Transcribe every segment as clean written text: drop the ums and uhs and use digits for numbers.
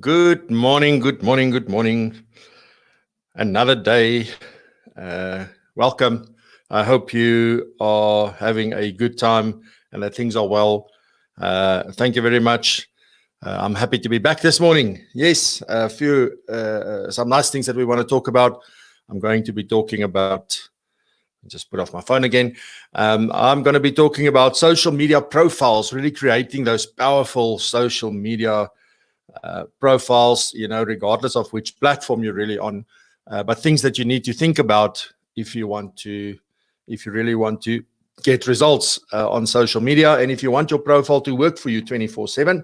Good morning, good morning, good morning. Another day. Welcome. I hope you are having a good time and that things are well. Thank you very much. I'm happy to be back this morning. Yes, some nice things that we want to talk about. I'm going to be talking about, just put off my phone again. I'm going to be talking about social media profiles, really creating those powerful social media profiles, regardless of which platform you're really on, but things that you need to think about if you really want to get results on social media, and if you want your profile to work for you 24/7,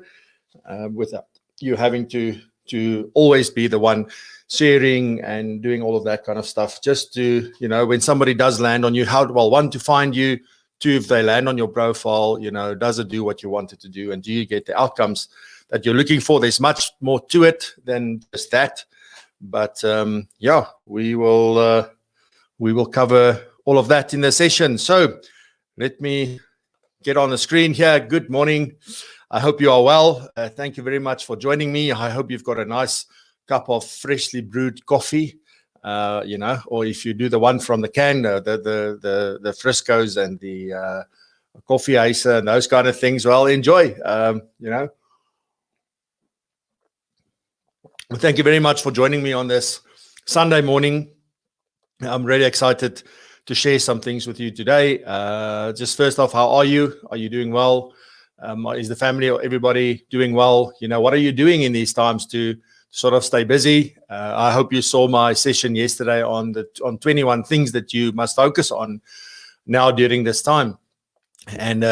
without you having to always be the one sharing and doing all of that kind of stuff. Just to, when somebody does land on you, one, to find you. Two, if they land on your profile, does it do what you want it to do, and do you get the outcomes that you're looking for? There's much more to it than just that, but we will cover all of that in the session. So let me get on the screen here. Good morning. I hope you are well. Thank you very much for joining me. I hope you've got a nice cup of freshly brewed coffee, or if you do the one from the can, the Frisco's and the coffee icer and those kind of things. Well, enjoy. Thank you very much for joining me on this Sunday morning. I'm really excited to share some things with you today. Just first off, how are you? Are you doing well? Is the family or everybody doing well? What are you doing in these times to sort of stay busy? I hope you saw my session yesterday on 21 things that you must focus on now during this time. And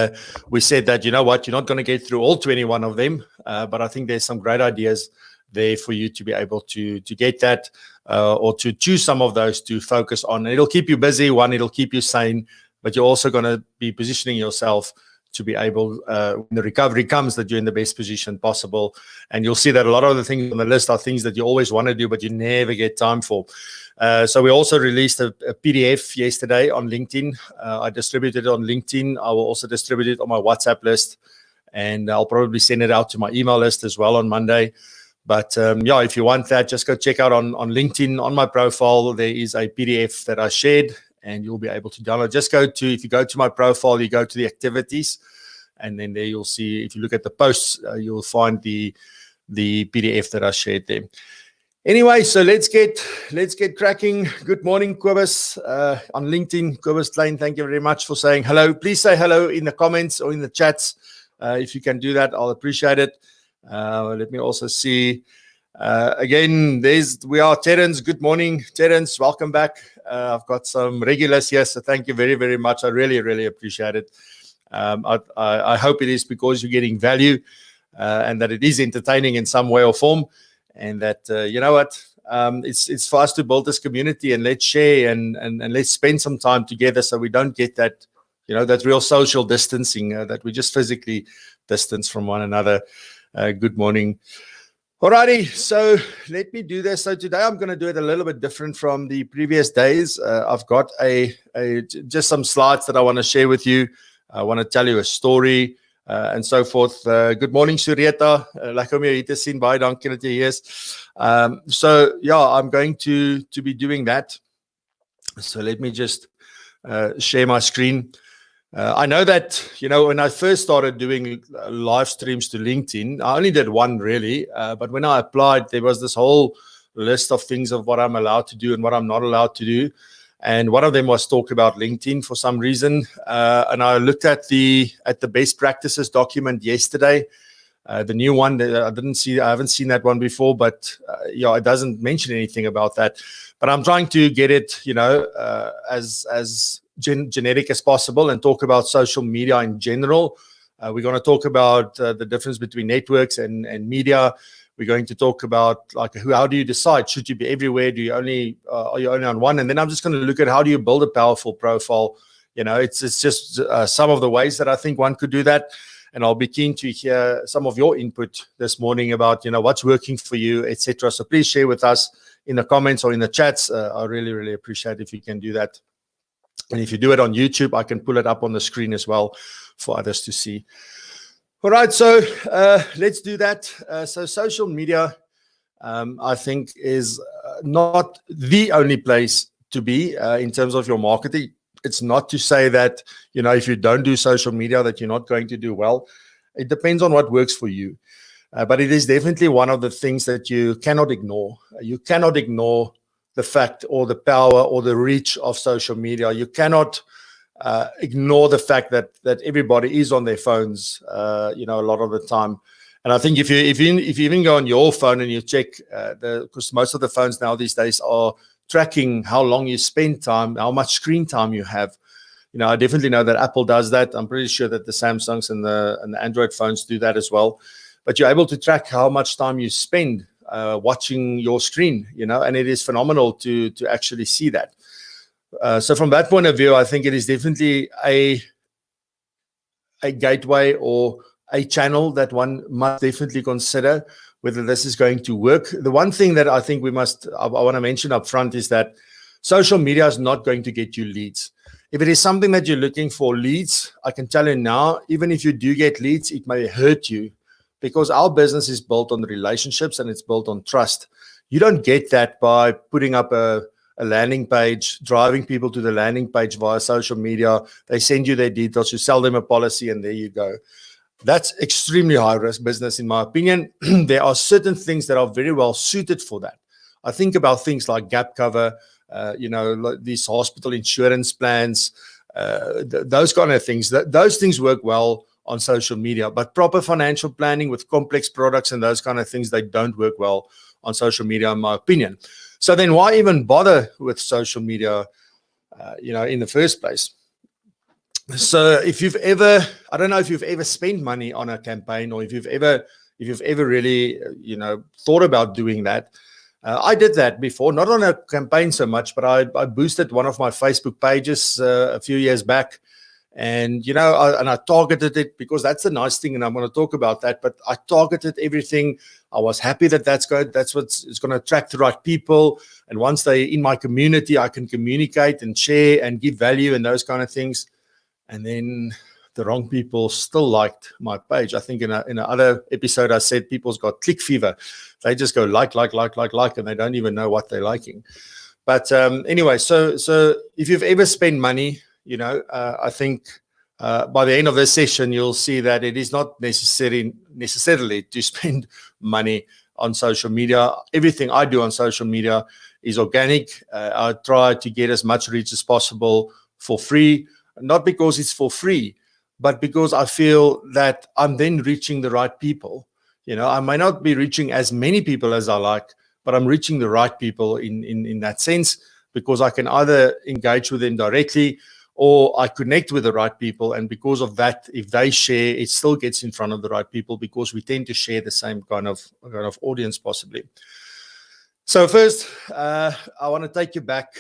we said that, you're not going to get through all 21 of them, but I think there's some great ideas there for you to be able to get that, or to choose some of those to focus on. It'll keep you busy. One, it'll keep you sane, but you're also going to be positioning yourself to be able, when the recovery comes, that you're in the best position possible. And you'll see that a lot of the things on the list are things that you always want to do, but you never get time for. So we also released a PDF yesterday on LinkedIn. I distributed it on LinkedIn. I will also distribute it on my WhatsApp list, and I'll probably send it out to my email list as well on Monday. But if you want that, just go check out on LinkedIn. On my profile, there is a PDF that I shared, and you'll be able to download. If you go to my profile, you go to the activities, and then there you'll see, if you look at the posts, you'll find the PDF that I shared there. Anyway, so let's get cracking. Good morning, Kobus, on LinkedIn. Kobus Klein, thank you very much for saying hello. Please say hello in the comments or in the chats. If you can do that, I'll appreciate it. Let me also see. Again, we are Terence. Good morning, Terence. Welcome back. I've got some regulars here, so thank you very, very much. I really, really appreciate it. I hope it is because you're getting value, and that it is entertaining in some way or form, and that it's for us to build this community, and let's share and let's spend some time together, so we don't get that that real social distancing, that we just physically distance from one another. Good morning. Alrighty, so let me do this. So today I'm going to do it a little bit different from the previous days. I've got just some slides that I want to share with you. I want to tell you a story and so forth. Good morning, Surieta. Lekker om jou hier te sien. Baie dankie dat jy hier is. So I'm going to be doing that. So let me just share my screen. I know that, when I first started doing live streams to LinkedIn, I only did one really, but when I applied, there was this whole list of things of what I'm allowed to do and what I'm not allowed to do. And one of them was talk about LinkedIn for some reason. And I looked at the best practices document yesterday, the new one. I haven't seen that one before, but it doesn't mention anything about that. But I'm trying to get it, as generic as possible, and talk about social media in general. We're going to talk about the difference between networks and media. We're going to talk about how do you decide, should you be everywhere? Are you only on one? And then I'm just going to look at how do you build a powerful profile. It's just some of the ways that I think one could do that. And I'll be keen to hear some of your input this morning about what's working for you, etc. So please share with us in the comments or in the chats. I really, really appreciate if you can do that. And if you do it on YouTube, I can pull it up on the screen as well for others to see. All right, so let's do that. So social media I think is not the only place to be in terms of your marketing. It's not to say that, if you don't do social media, that you're not going to do well. It depends on what works for you. But it is definitely one of the things that you cannot ignore. You cannot ignore the fact or the power or the reach of social media. You cannot ignore the fact that everybody is on their phones, a lot of the time. And I think if you even go on your phone and you check, because most of the phones now these days are tracking how long you spend time, how much screen time you have. I definitely know that Apple does that. I'm pretty sure that the Samsungs and the Android phones do that as well. But you're able to track how much time you spend watching your screen, and it is phenomenal to actually see that. So from that point of view, I think it is definitely a gateway or a channel that one must definitely consider whether this is going to work. The one thing that I think I want to mention up front is that social media is not going to get you leads. If it is something that you're looking for leads, I can tell you now, even if you do get leads, it may hurt you, because our business is built on relationships and it's built on trust. You don't get that by putting up a landing page, driving people to the landing page via social media. They send you their details, you sell them a policy, and there you go. That's extremely high risk business, in my opinion. There are certain things that are very well suited for that. I think about things like gap cover, like these hospital insurance plans, those kind of things. Those things work well on social media, but proper financial planning with complex products and those kind of things, they don't work well on social media, in my opinion. So then why even bother with social media, in the first place? So if you've ever, I don't know if you've ever spent money on a campaign, or if you've ever really, thought about doing that. I did that before, not on a campaign so much, but I boosted one of my Facebook pages a few years back. And, I targeted it, because that's the nice thing. And I'm going to talk about that, but I targeted everything. I was happy that that's good. That's it's going to attract the right people. And once they're in my community, I can communicate and share and give value and those kind of things. And then the wrong people still liked my page. I think in another episode, I said people's got click fever. They just go like, and they don't even know what they're liking. But anyway, so if you've ever spent money, I think by the end of this session, you'll see that it is not necessarily to spend money on social media. Everything I do on social media is organic. I try to get as much reach as possible for free. Not because it's for free, but because I feel that I'm then reaching the right people. I may not be reaching as many people as I like, but I'm reaching the right people in that sense, because I can either engage with them directly or I connect with the right people. And because of that, if they share, it still gets in front of the right people, because we tend to share the same kind of audience possibly. So first, I want to take you back.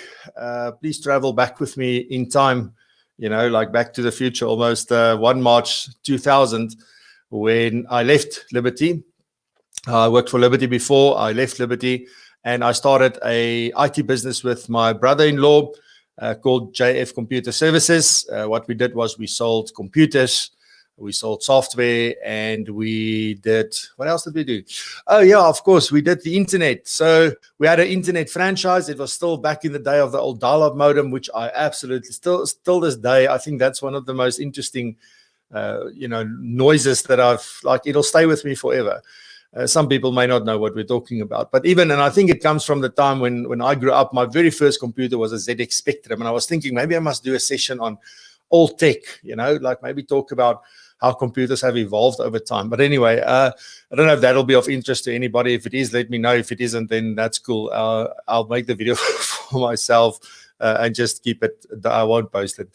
Please travel back with me in time. Like Back to the Future, almost 1 March 2000, when I left Liberty. I worked for Liberty before. I left Liberty, and I started a IT business with my brother-in-law called JF Computer Services. What we did was we sold computers, we sold software, and we did, what else did we do? Oh yeah, of course, we did the internet. So we had an internet franchise. It was still back in the day of the old dial-up modem, which I absolutely still this day, I think that's one of the most interesting, noises that it'll stay with me forever. Some people may not know what we're talking about, but and I think it comes from the time when I grew up. My very first computer was a ZX Spectrum, and I was thinking maybe I must do a session on old tech, like maybe talk about how computers have evolved over time. But anyway, I don't know if that'll be of interest to anybody. If it is, let me know. If it isn't, then that's cool. I'll make the video for myself and just keep it. I won't post it.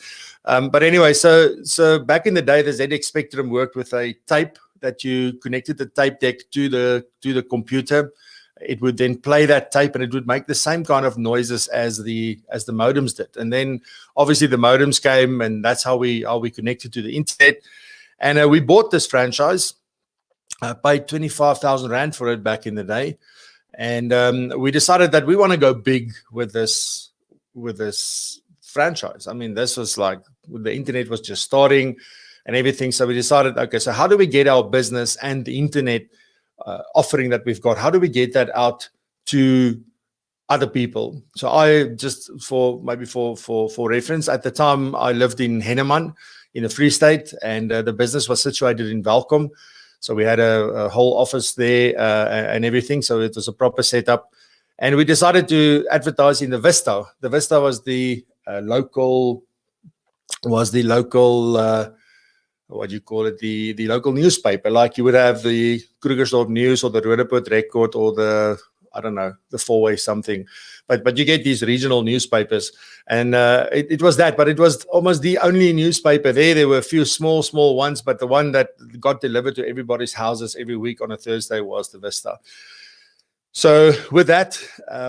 But anyway, so back in the day, the ZX Spectrum worked with a tape that you connected the tape deck to the computer. It would then play that tape, and it would make the same kind of noises as the modems did. And then obviously the modems came, and that's how we connected to the internet. And we bought this franchise, paid 25,000 Rand for it back in the day. And we decided that we want to go big with this franchise. I mean, this was like, the internet was just starting and everything. So we decided, okay, so how do we get our business and the internet offering that we've got, how do we get that out to other people? So I just for reference, at the time I lived in Henneman in the Free State, and the business was situated in Welkom. So we had a whole office there and everything. So it was a proper setup. And we decided to advertise in the Vista. The Vista was the local, what do you call it? The local newspaper. Like you would have the Krugersdorp News or the Roodepoort Record or the, I don't know, the Four-Way something. But you get these regional newspapers. And it was that, but it was almost the only newspaper there. There were a few small ones, but the one that got delivered to everybody's houses every week on a Thursday was the Vista. So with that,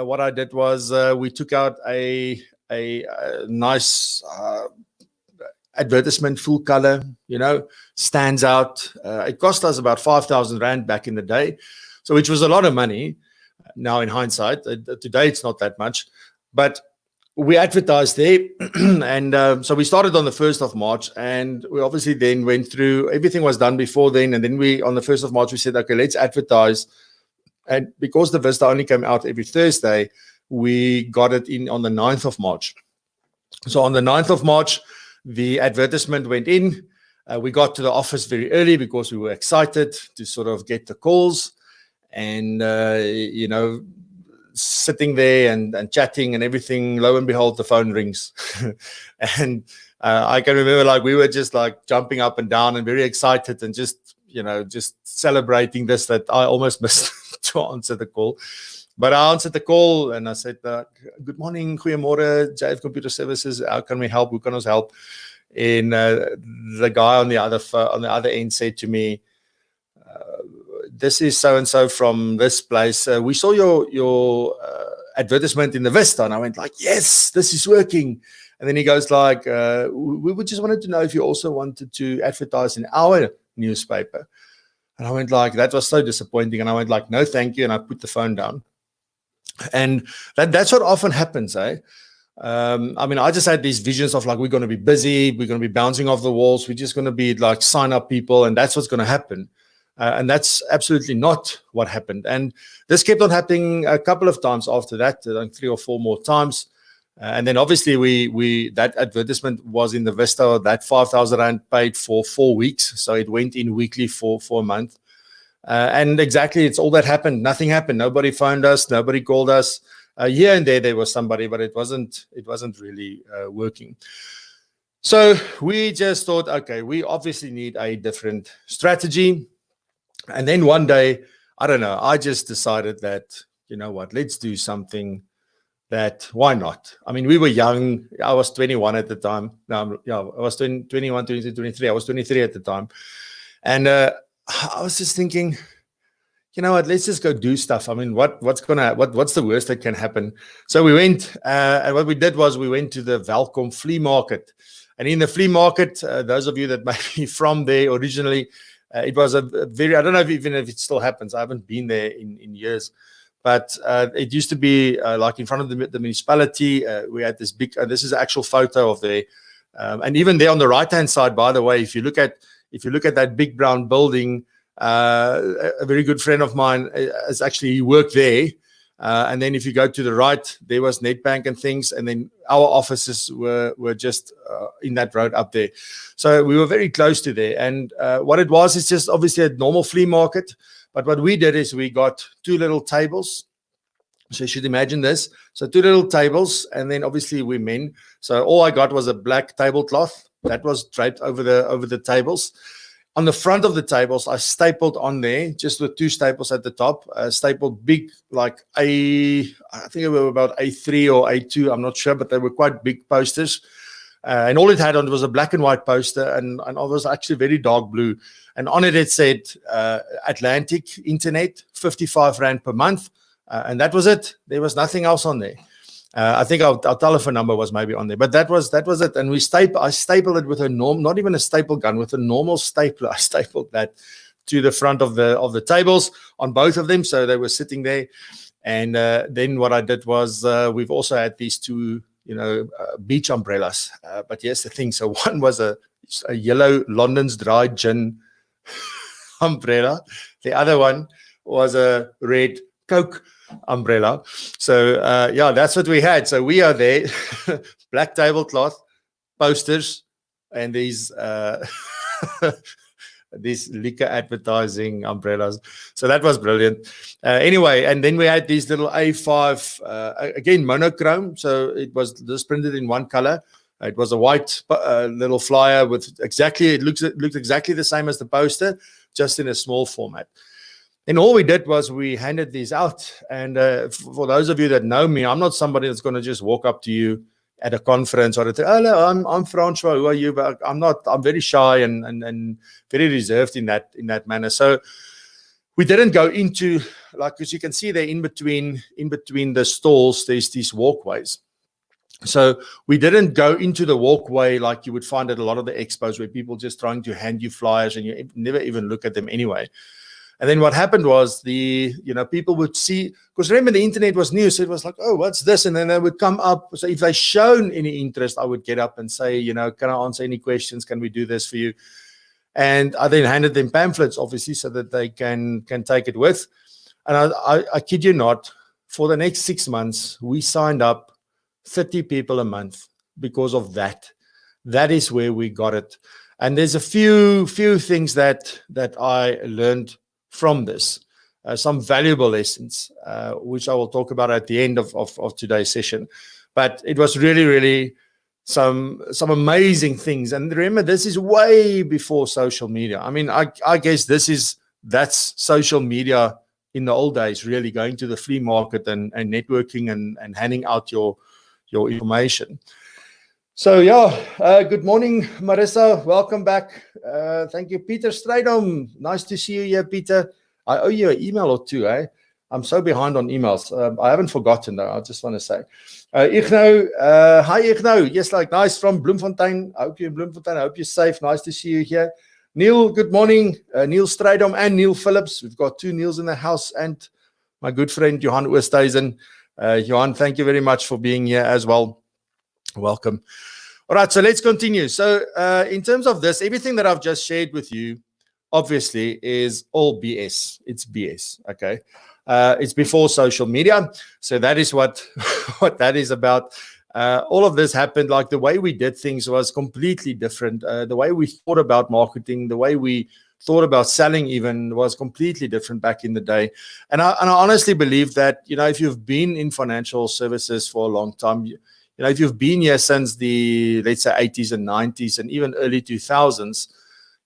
what I did was we took out a nice advertisement, full color, stands out. It cost us about 5,000 Rand back in the day, so which was a lot of money. Now in hindsight, today it's not that much, but we advertised there. And so we started on the 1st of March, and we obviously then went through, everything was done before then. And then on the 1st of March, we said, okay, let's advertise. And because the Vista only came out every Thursday, we got it in on the 9th of March. So on the 9th of March, the advertisement went in. We got to the office very early because we were excited to sort of get the calls. And, sitting there and chatting and everything, lo and behold, the phone rings. And I can remember, like, we were just like jumping up and down and very excited and just celebrating this, that I almost missed to answer the call. But I answered the call and I said, good morning, goeiemorgen, JF Computer Services, how can we help? Who can us help? And the guy on the other end said to me, this is so-and-so from this place. We saw your advertisement in the Vista. And I went like, yes, this is working. And then he goes like, we just wanted to know if you also wanted to advertise in our newspaper. And I went like, that was so disappointing. And I went like, no, thank you. And I put the phone down. And that's what often happens, eh? I just had these visions of like, we're going to be busy. We're going to be bouncing off the walls. We're just going to be like sign up people. And that's what's going to happen. And that's absolutely not what happened. And this kept on happening a couple of times after that, 3 or 4 more times. And then obviously we that advertisement was in the Vista, that 5,000 Rand paid for 4 weeks. So it went in weekly for a month. And exactly, it's all that happened. Nothing happened. Nobody phoned us. Nobody called us. Here and there was somebody, but it wasn't really working. So we just thought, okay, we obviously need a different strategy. And then one day, I don't know, I just decided that, you know what, let's do something that, why not? I mean, we were young. I was 21 at the time. No, I was 21, 22, 23. I was 23 at the time. And I was just thinking, you know what, let's just go do stuff. I mean, what's the worst that can happen? So we went, and what we did was we went to the Welkom flea market. And in the flea market, those of you that may be from there originally, it was a very, I don't know even if it still happens. I haven't been there in years. But it used to be like in front of the municipality. We had this big, this is an actual photo of there. And even there on the right-hand side, by the way, if you look at that big brown building, a very good friend of mine has actually worked there. And then if you go to the right, there was Nedbank and things. And then our offices were just in that road up there. So we were very close to there. And what it was is just obviously a normal flea market. But what we did is we got 2 little tables. So you should imagine this. So 2 little tables, and then obviously we men. So all I got was a black tablecloth that was draped over the tables. On the front of the tables, I stapled on there, just with 2 staples at the top, stapled big, like I think they were about A3 or A2, I'm not sure, but they were quite big posters. And all it had on was a black and white poster, and it was actually very dark blue. And on it said, Atlantic Internet, 55 Rand per month. And that was it. There was nothing else on there. I think our telephone number was maybe on there, but that was it. And I stapled it with a not even a staple gun, with a normal stapler. I stapled that to the front of the tables on both of them, so they were sitting there. And then what I did was we've also had these 2, beach umbrellas. But here's the thing: so one was a yellow London's Dry Gin umbrella. The other one was a red Coke umbrella. So yeah, that's what we had. So we are there, black tablecloth, posters, and these these liquor advertising umbrellas. So that was brilliant. Anyway, and then we had these little A5, again, monochrome. So it was just printed in one color. It was a white little flyer with it looked exactly the same as the poster, just in a small format. And all we did was we handed these out. And for those of you that know me, I'm not somebody that's going to just walk up to you at a conference or hello, I'm Francois, who are you? But I'm very shy and very reserved in that manner. So we didn't go into, like, as you can see there in between the stalls, there's these walkways. So we didn't go into the walkway like you would find at a lot of the expos where people just trying to hand you flyers and you never even look at them anyway. And then what happened was people would see, because remember the internet was new, so it was like, oh, what's this? And then they would come up. So if they shown any interest, I would get up and say, can I answer any questions? Can we do this for you? And I then handed them pamphlets, obviously, so that they can take it with. And I kid you not, for the next 6 months, we signed up 30 people a month because of that. That is where we got it. And there's a few things that I learned from this, some valuable lessons, which I will talk about at the end of today's session. But it was really, really some amazing things. And remember, this is way before social media. I mean, I guess that's social media in the old days, really going to the flea market and networking and handing out your information. So yeah, good morning, Marissa. Welcome back. Thank you, Peter Strydom. Nice to see you here, Peter. I owe you an email or two, eh? I'm so behind on emails. I haven't forgotten though. I just want to say, Igno, hi Igno. Yes, like nice from Bloemfontein. I hope you're in Bloemfontein. I hope you're safe. Nice to see you here. Neil, good morning. Neil Strydom and Neil Phillips. We've got two Neils in the house, and my good friend Johan Oosthuizen. Johan, thank you very much for being here as well. Welcome. All right, so let's continue. So in terms of this, everything that I've just shared with you, obviously, is all BS. It's BS, okay? It's before social media. So that is what that is about. All of this happened, like the way we did things was completely different. The way we thought about marketing, the way we thought about selling even was completely different back in the day. And I honestly believe that, if you've been in financial services for a long time, if you've been here since the, let's say, 80s and 90s and even early 2000s,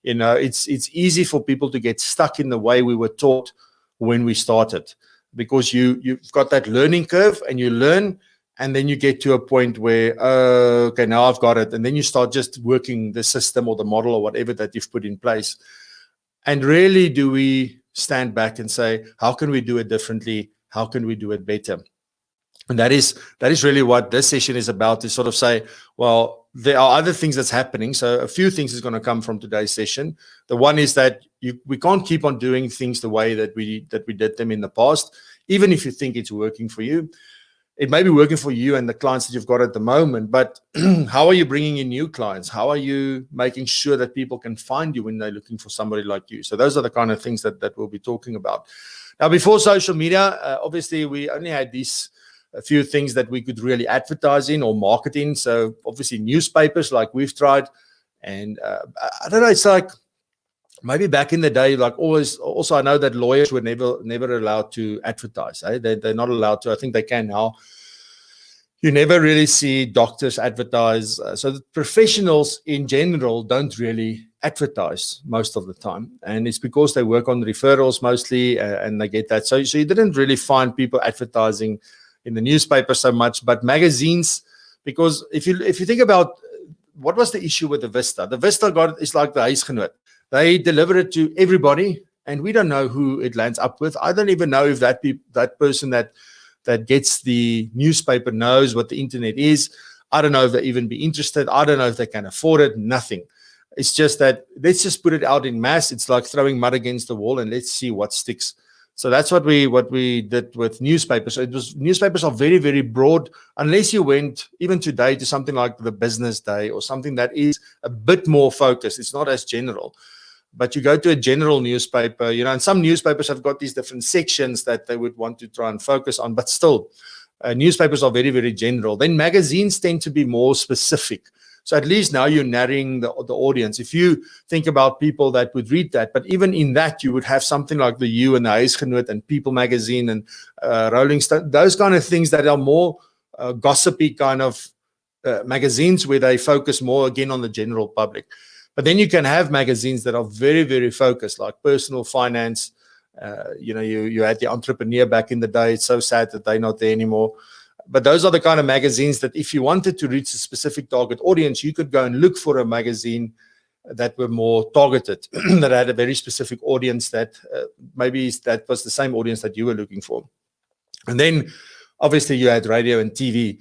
it's easy for people to get stuck in the way we were taught when we started, because you've got that learning curve and you learn, and then you get to a point where, okay, now I've got it. And then you start just working the system or the model or whatever that you've put in place. And really, do we stand back and say, how can we do it differently? How can we do it better? And that is really what this session is about, to sort of say, well, there are other things that's happening. So a few things is going to come from today's session. The one is that we can't keep on doing things the way that we did them in the past, even if you think it's working for you. It may be working for you and the clients that you've got at the moment, but how are you bringing in new clients? How are you making sure that people can find you when they're looking for somebody like you? So those are the kind of things that we'll be talking about. Now, before social media, obviously, we only had a few things that we could really advertise in or market in. So obviously newspapers, like we've tried. And I don't know, it's like maybe back in the day, like always, also I know that lawyers were never allowed to advertise. They're not allowed to. I think they can now. You never really see doctors advertise. So the professionals in general don't really advertise most of the time. And it's because they work on referrals mostly and they get that. So you didn't really find people advertising in the newspaper so much, but magazines, because if you think about what was the issue with the Vista is like the huisgenoot. They deliver it to everybody, and we don't know who it lands up with. I don't even know if that person that gets the newspaper knows what the internet is. I don't know if they even be interested. I don't know if they can afford it. Nothing. It's just that let's just put it out in mass. It's like throwing mud against the wall, and let's see what sticks. So that's what we did with newspapers. So newspapers are very, very broad, unless you went even today to something like the Business Day or something that is a bit more focused. It's not as general. But you go to a general newspaper, and some newspapers have got these different sections that they would want to try and focus on, but still, newspapers are very, very general. Then magazines tend to be more specific. So at least now you're narrowing the audience. If you think about people that would read that, but even in that, you would have something like the You and the Huisgenoot and People magazine and Rolling Stone, those kind of things that are more gossipy kind of magazines where they focus more again on the general public. But then you can have magazines that are very, very focused, like Personal Finance. You had the Intrapreneur back in the day. It's so sad that they're not there anymore. But those are the kind of magazines that if you wanted to reach a specific target audience, you could go and look for a magazine that were more targeted, that had a very specific audience that maybe that was the same audience that you were looking for. And then obviously you had radio and TV.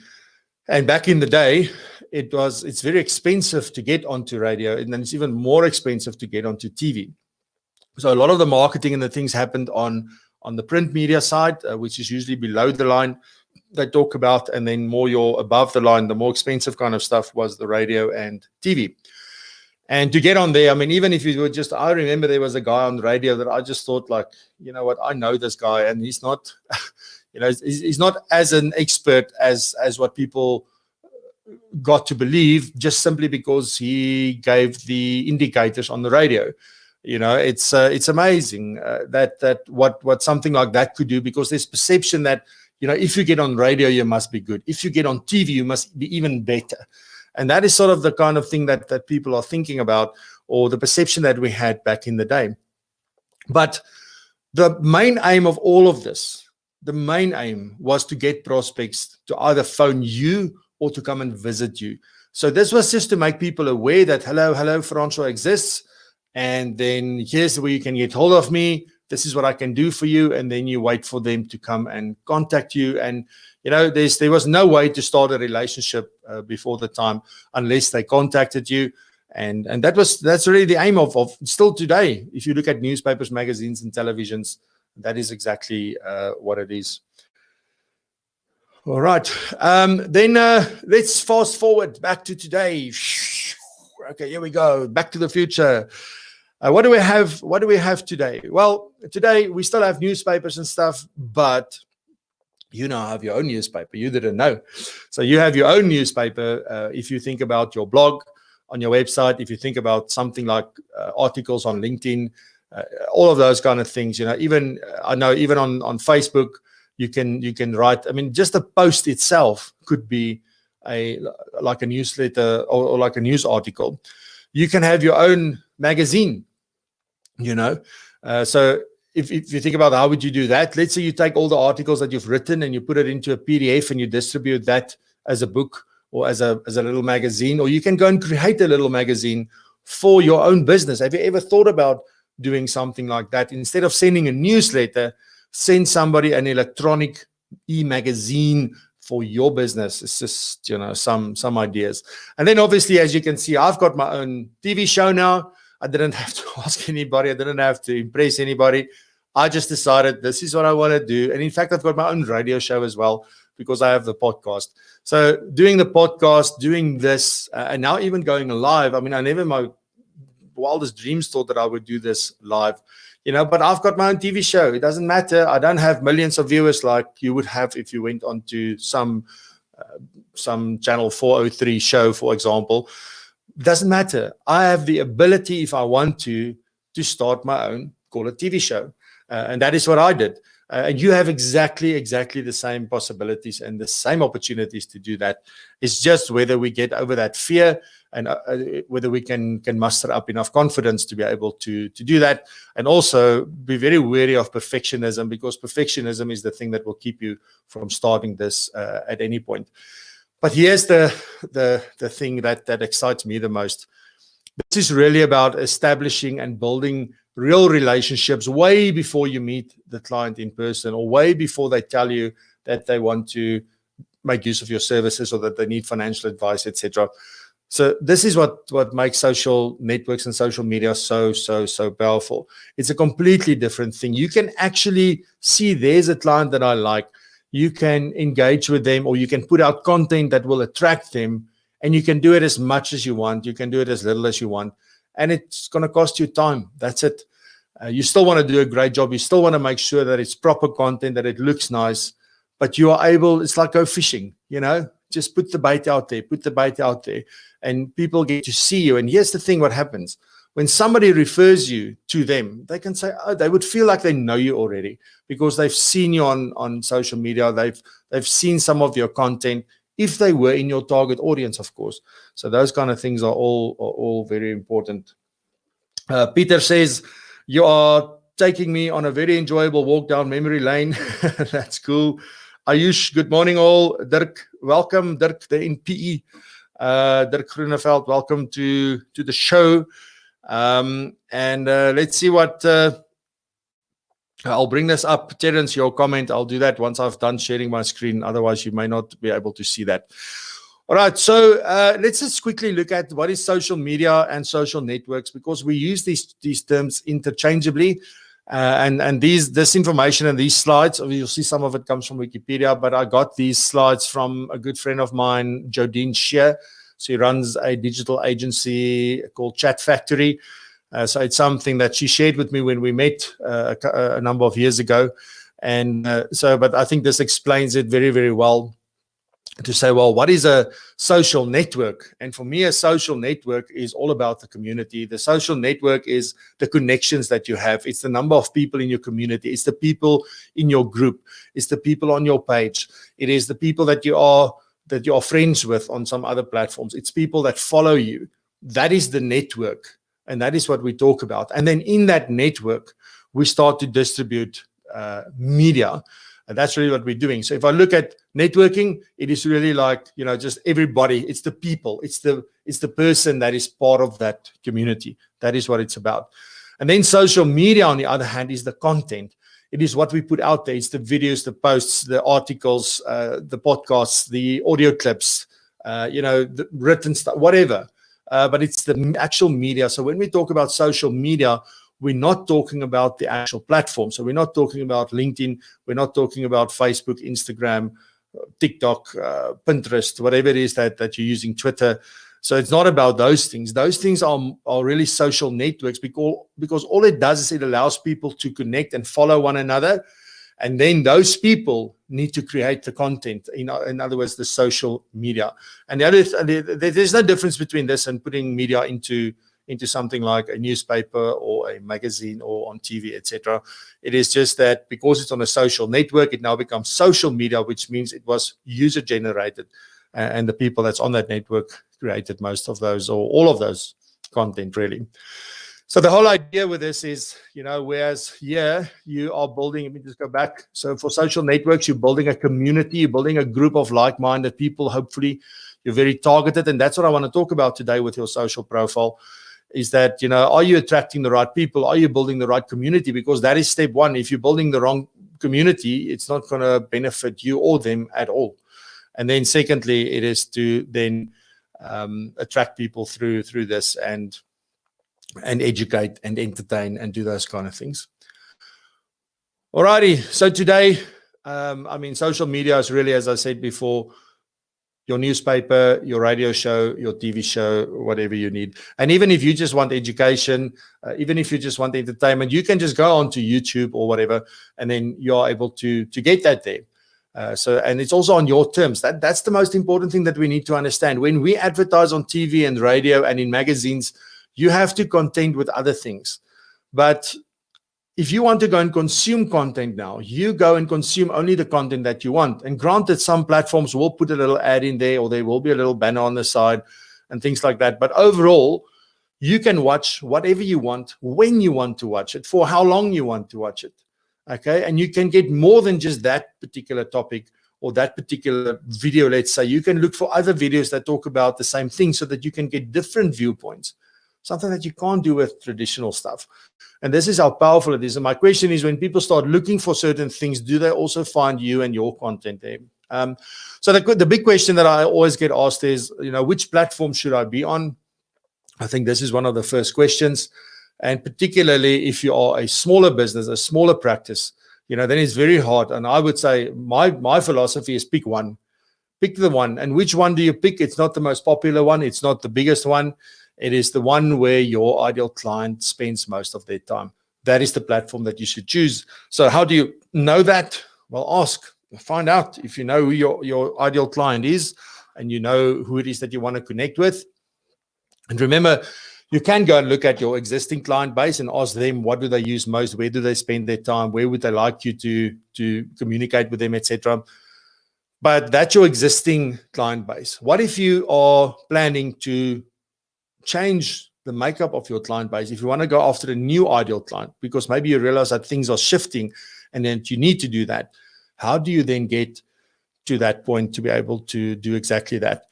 And back in the day, it's very expensive to get onto radio, and then it's even more expensive to get onto TV. So a lot of the marketing and the things happened on the print media side, which is usually below the line they talk about, and then more your above the line, the more expensive kind of stuff was the radio and TV. And to get on there, I mean, even if you were just, I remember there was a guy on the radio that I just thought like, you know what, I know this guy, and he's not, he's not as an expert as what people got to believe, just simply because he gave the indicators on the radio. It's amazing that what something like that could do, because there's perception that, if you get on radio, you must be good. If you get on TV, you must be even better. And that is sort of the kind of thing that people are thinking about, or the perception that we had back in the day. But the main aim of all of this, the main aim was to get prospects to either phone you or to come and visit you. So this was just to make people aware that, hello, Francois exists. And then here's where you can get hold of me. This is what I can do for you. And then you wait for them to come and contact you. And, there was no way to start a relationship before the time unless they contacted you. And that's really the aim of still today. If you look at newspapers, magazines, and televisions, that is exactly what it is. All right. Then let's fast forward back to today. Okay, here we go. Back to the future. What do we have? What do we have today? Well, today we still have newspapers and stuff, but you now have your own newspaper. You didn't know. So you have your own newspaper. If you think about your blog on your website, if you think about something like articles on LinkedIn, all of those kind of things, even on Facebook, you can write. I mean, just a post itself could be like a newsletter or like a news article. You can have your own magazine, So if you think about how would you do that, let's say you take all the articles that you've written and you put it into a PDF and you distribute that as a book or as a little magazine, or you can go and create a little magazine for your own business. Have you ever thought about doing something like that? Instead of sending a newsletter, send somebody an electronic e-magazine for your business. It's just, some ideas. And then obviously, as you can see, I've got my own TV show now. I didn't have to ask anybody. I didn't have to impress anybody. I just decided this is what I want to do. And in fact, I've got my own radio show as well, because I have the podcast. So doing the podcast, doing this, and now even going live. I mean, I never in my wildest dreams thought that I would do this live. But I've got my own TV show. It doesn't matter. I don't have millions of viewers like you would have if you went onto some channel 403 show, for example. It doesn't matter. I have the ability, if I want to start my own, call it TV show. And that is what I did. And you have exactly the same possibilities and the same opportunities to do that. It's just whether we get over that fear and whether we can muster up enough confidence to be able to do that. And also be very wary of perfectionism, because perfectionism is the thing that will keep you from starting this at any point. But here's the thing that excites me the most. This is really about establishing and building real relationships way before you meet the client in person, or way before they tell you that they want to make use of your services or that they need financial advice, etc. So this is what makes social networks and social media so powerful. It's a completely different thing. You can actually see there's a client that I like. You can engage with them, or you can put out content that will attract them, and you can do it as much as you want. You can do it as little as you want. and it's going to cost you time. That's it. You still want to do a great job. You still want to make sure that it's proper content, that it looks nice, but you are able, it's like go fishing, just put the bait out there, and people get to see you. And here's the thing, what happens when somebody refers you to them, they can say, oh, they would feel like they know you already because they've seen you on social media. They've seen some of your content, if they were in your target audience, of course. So those kind of things are all very important. Peter says, you are taking me on a very enjoyable walk down memory lane. That's cool. Ayush, good morning all. Dirk, welcome. Dirk, the NPE. Dirk Groeneveld, welcome to the show. Let's see what I'll bring this up. Terence, your comment, I'll do that once I've done sharing my screen. Otherwise, you may not be able to see that. All right, so let's just quickly look at what is social media and social networks, because we use these terms interchangeably. This information and these slides, you'll see some of it comes from Wikipedia, but I got these slides from a good friend of mine, Jodine Shear. She runs a digital agency called Chat Factory. So it's something that she shared with me when we met a number of years ago. But I think this explains it very, very well, to say, well, what is a social network? And for me, a social network is all about the community. The social network is the connections that you have. It's the number of people in your community. It's the people in your group. It's the people on your page. It is the people that you are friends with on some other platforms. It's people that follow you. That is the network. And that is what we talk about. And then in that network, we start to distribute media. And that's really what we're doing. So if I look at networking, it is really like, just everybody. It's the people. It's the person that is part of that community. That is what it's about. And then social media, on the other hand, is the content. It is what we put out there. It's the videos, the posts, the articles, the podcasts, the audio clips, the written stuff, whatever. But it's the actual media. So when we talk about social media, we're not talking about the actual platform. So we're not talking about LinkedIn. We're not talking about Facebook, Instagram, TikTok, Pinterest, whatever it is that you're using, Twitter. So it's not about those things. Those things are really social networks, because all it does is it allows people to connect and follow one another. And then those people need to create the content, in other words, the social media. And there's no difference between this and putting media into something like a newspaper or a magazine or on TV, etc. It is just that because it's on a social network, it now becomes social media, which means it was user generated, and the people that's on that network created most of those or all of those content, really. So the whole idea with this is, whereas here you are building, let me just go back. So for social networks, you're building a community, you're building a group of like-minded people. Hopefully you're very targeted. And that's what I want to talk about today with your social profile. Is that, are you attracting the right people? Are you building the right community? Because that is step one. If you're building the wrong community, it's not going to benefit you or them at all. And then secondly, it is to then attract people through this and educate and entertain and do those kind of things. Alrighty. So today, social media is really, as I said before, your newspaper, your radio show, your TV show, whatever you need. And even if you just want education, even if you just want entertainment, you can just go onto YouTube or whatever, and then you're able to get that there. And it's also on your terms. That's the most important thing that we need to understand. When we advertise on TV and radio and in magazines, you have to contend with other things. But if you want to go and consume content now, you go and consume only the content that you want. And granted, some platforms will put a little ad in there, or there will be a little banner on the side and things like that. But overall, you can watch whatever you want, when you want to watch it, for how long you want to watch it. Okay. And you can get more than just that particular topic or that particular video. Let's say you can look for other videos that talk about the same thing so that you can get different viewpoints, something that you can't do with traditional stuff. And this is how powerful it is. And my question is, when people start looking for certain things, do they also find you and your content there? So the big question that I always get asked is, which platform should I be on? I think this is one of the first questions. And particularly if you are a smaller business, a smaller practice, then it's very hard. And I would say my philosophy is pick one. Pick the one. And which one do you pick? It's not the most popular one. It's not the biggest one. It is the one where your ideal client spends most of their time. That is the platform that you should choose. So how do you know that? Well, ask, find out if you know who your ideal client is and you know who it is that you want to connect with. And remember, you can go and look at your existing client base and ask them, what do they use most? Where do they spend their time? Where would they like you to communicate with them, etc.? But that's your existing client base. What if you are planning to change the makeup of your client base? If you want to go after a new ideal client, because maybe you realize that things are shifting and then you need to do that, how do you then get to that point to be able to do exactly that?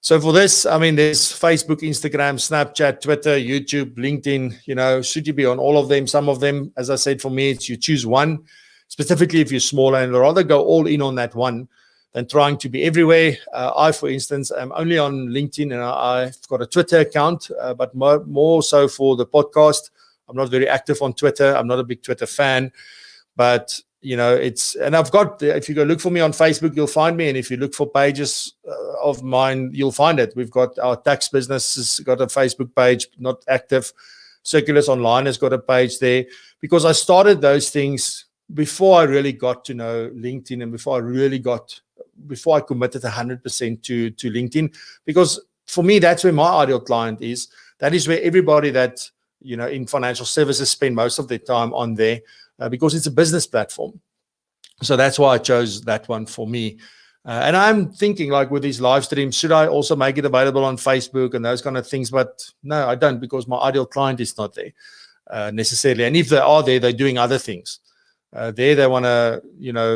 So for this, I mean, there's Facebook, Instagram, Snapchat, Twitter, YouTube, LinkedIn. Should you be on all of them? Some of them, as I said, for me, it's you choose one, specifically if you're smaller, and rather go all in on that one than trying to be everywhere. I, for instance, am only on LinkedIn, and I've got a Twitter account, but more so for the podcast. I'm not very active on Twitter. I'm not a big Twitter fan, but and I've got, if you go look for me on Facebook, you'll find me. And if you look for pages of mine, you'll find it. We've got our tax business has got a Facebook page, not active. Circulars Online has got a page there, because I started those things before I really got to know LinkedIn, and before I committed 100% to LinkedIn, because for me, that's where my ideal client is. That is where everybody that, in financial services spend most of their time on there, because it's a business platform. So that's why I chose that one for me. And I'm thinking, like, with these live streams, should I also make it available on Facebook and those kind of things? But no, I don't, because my ideal client is not there necessarily. And if they are there, they're doing other things. They want to,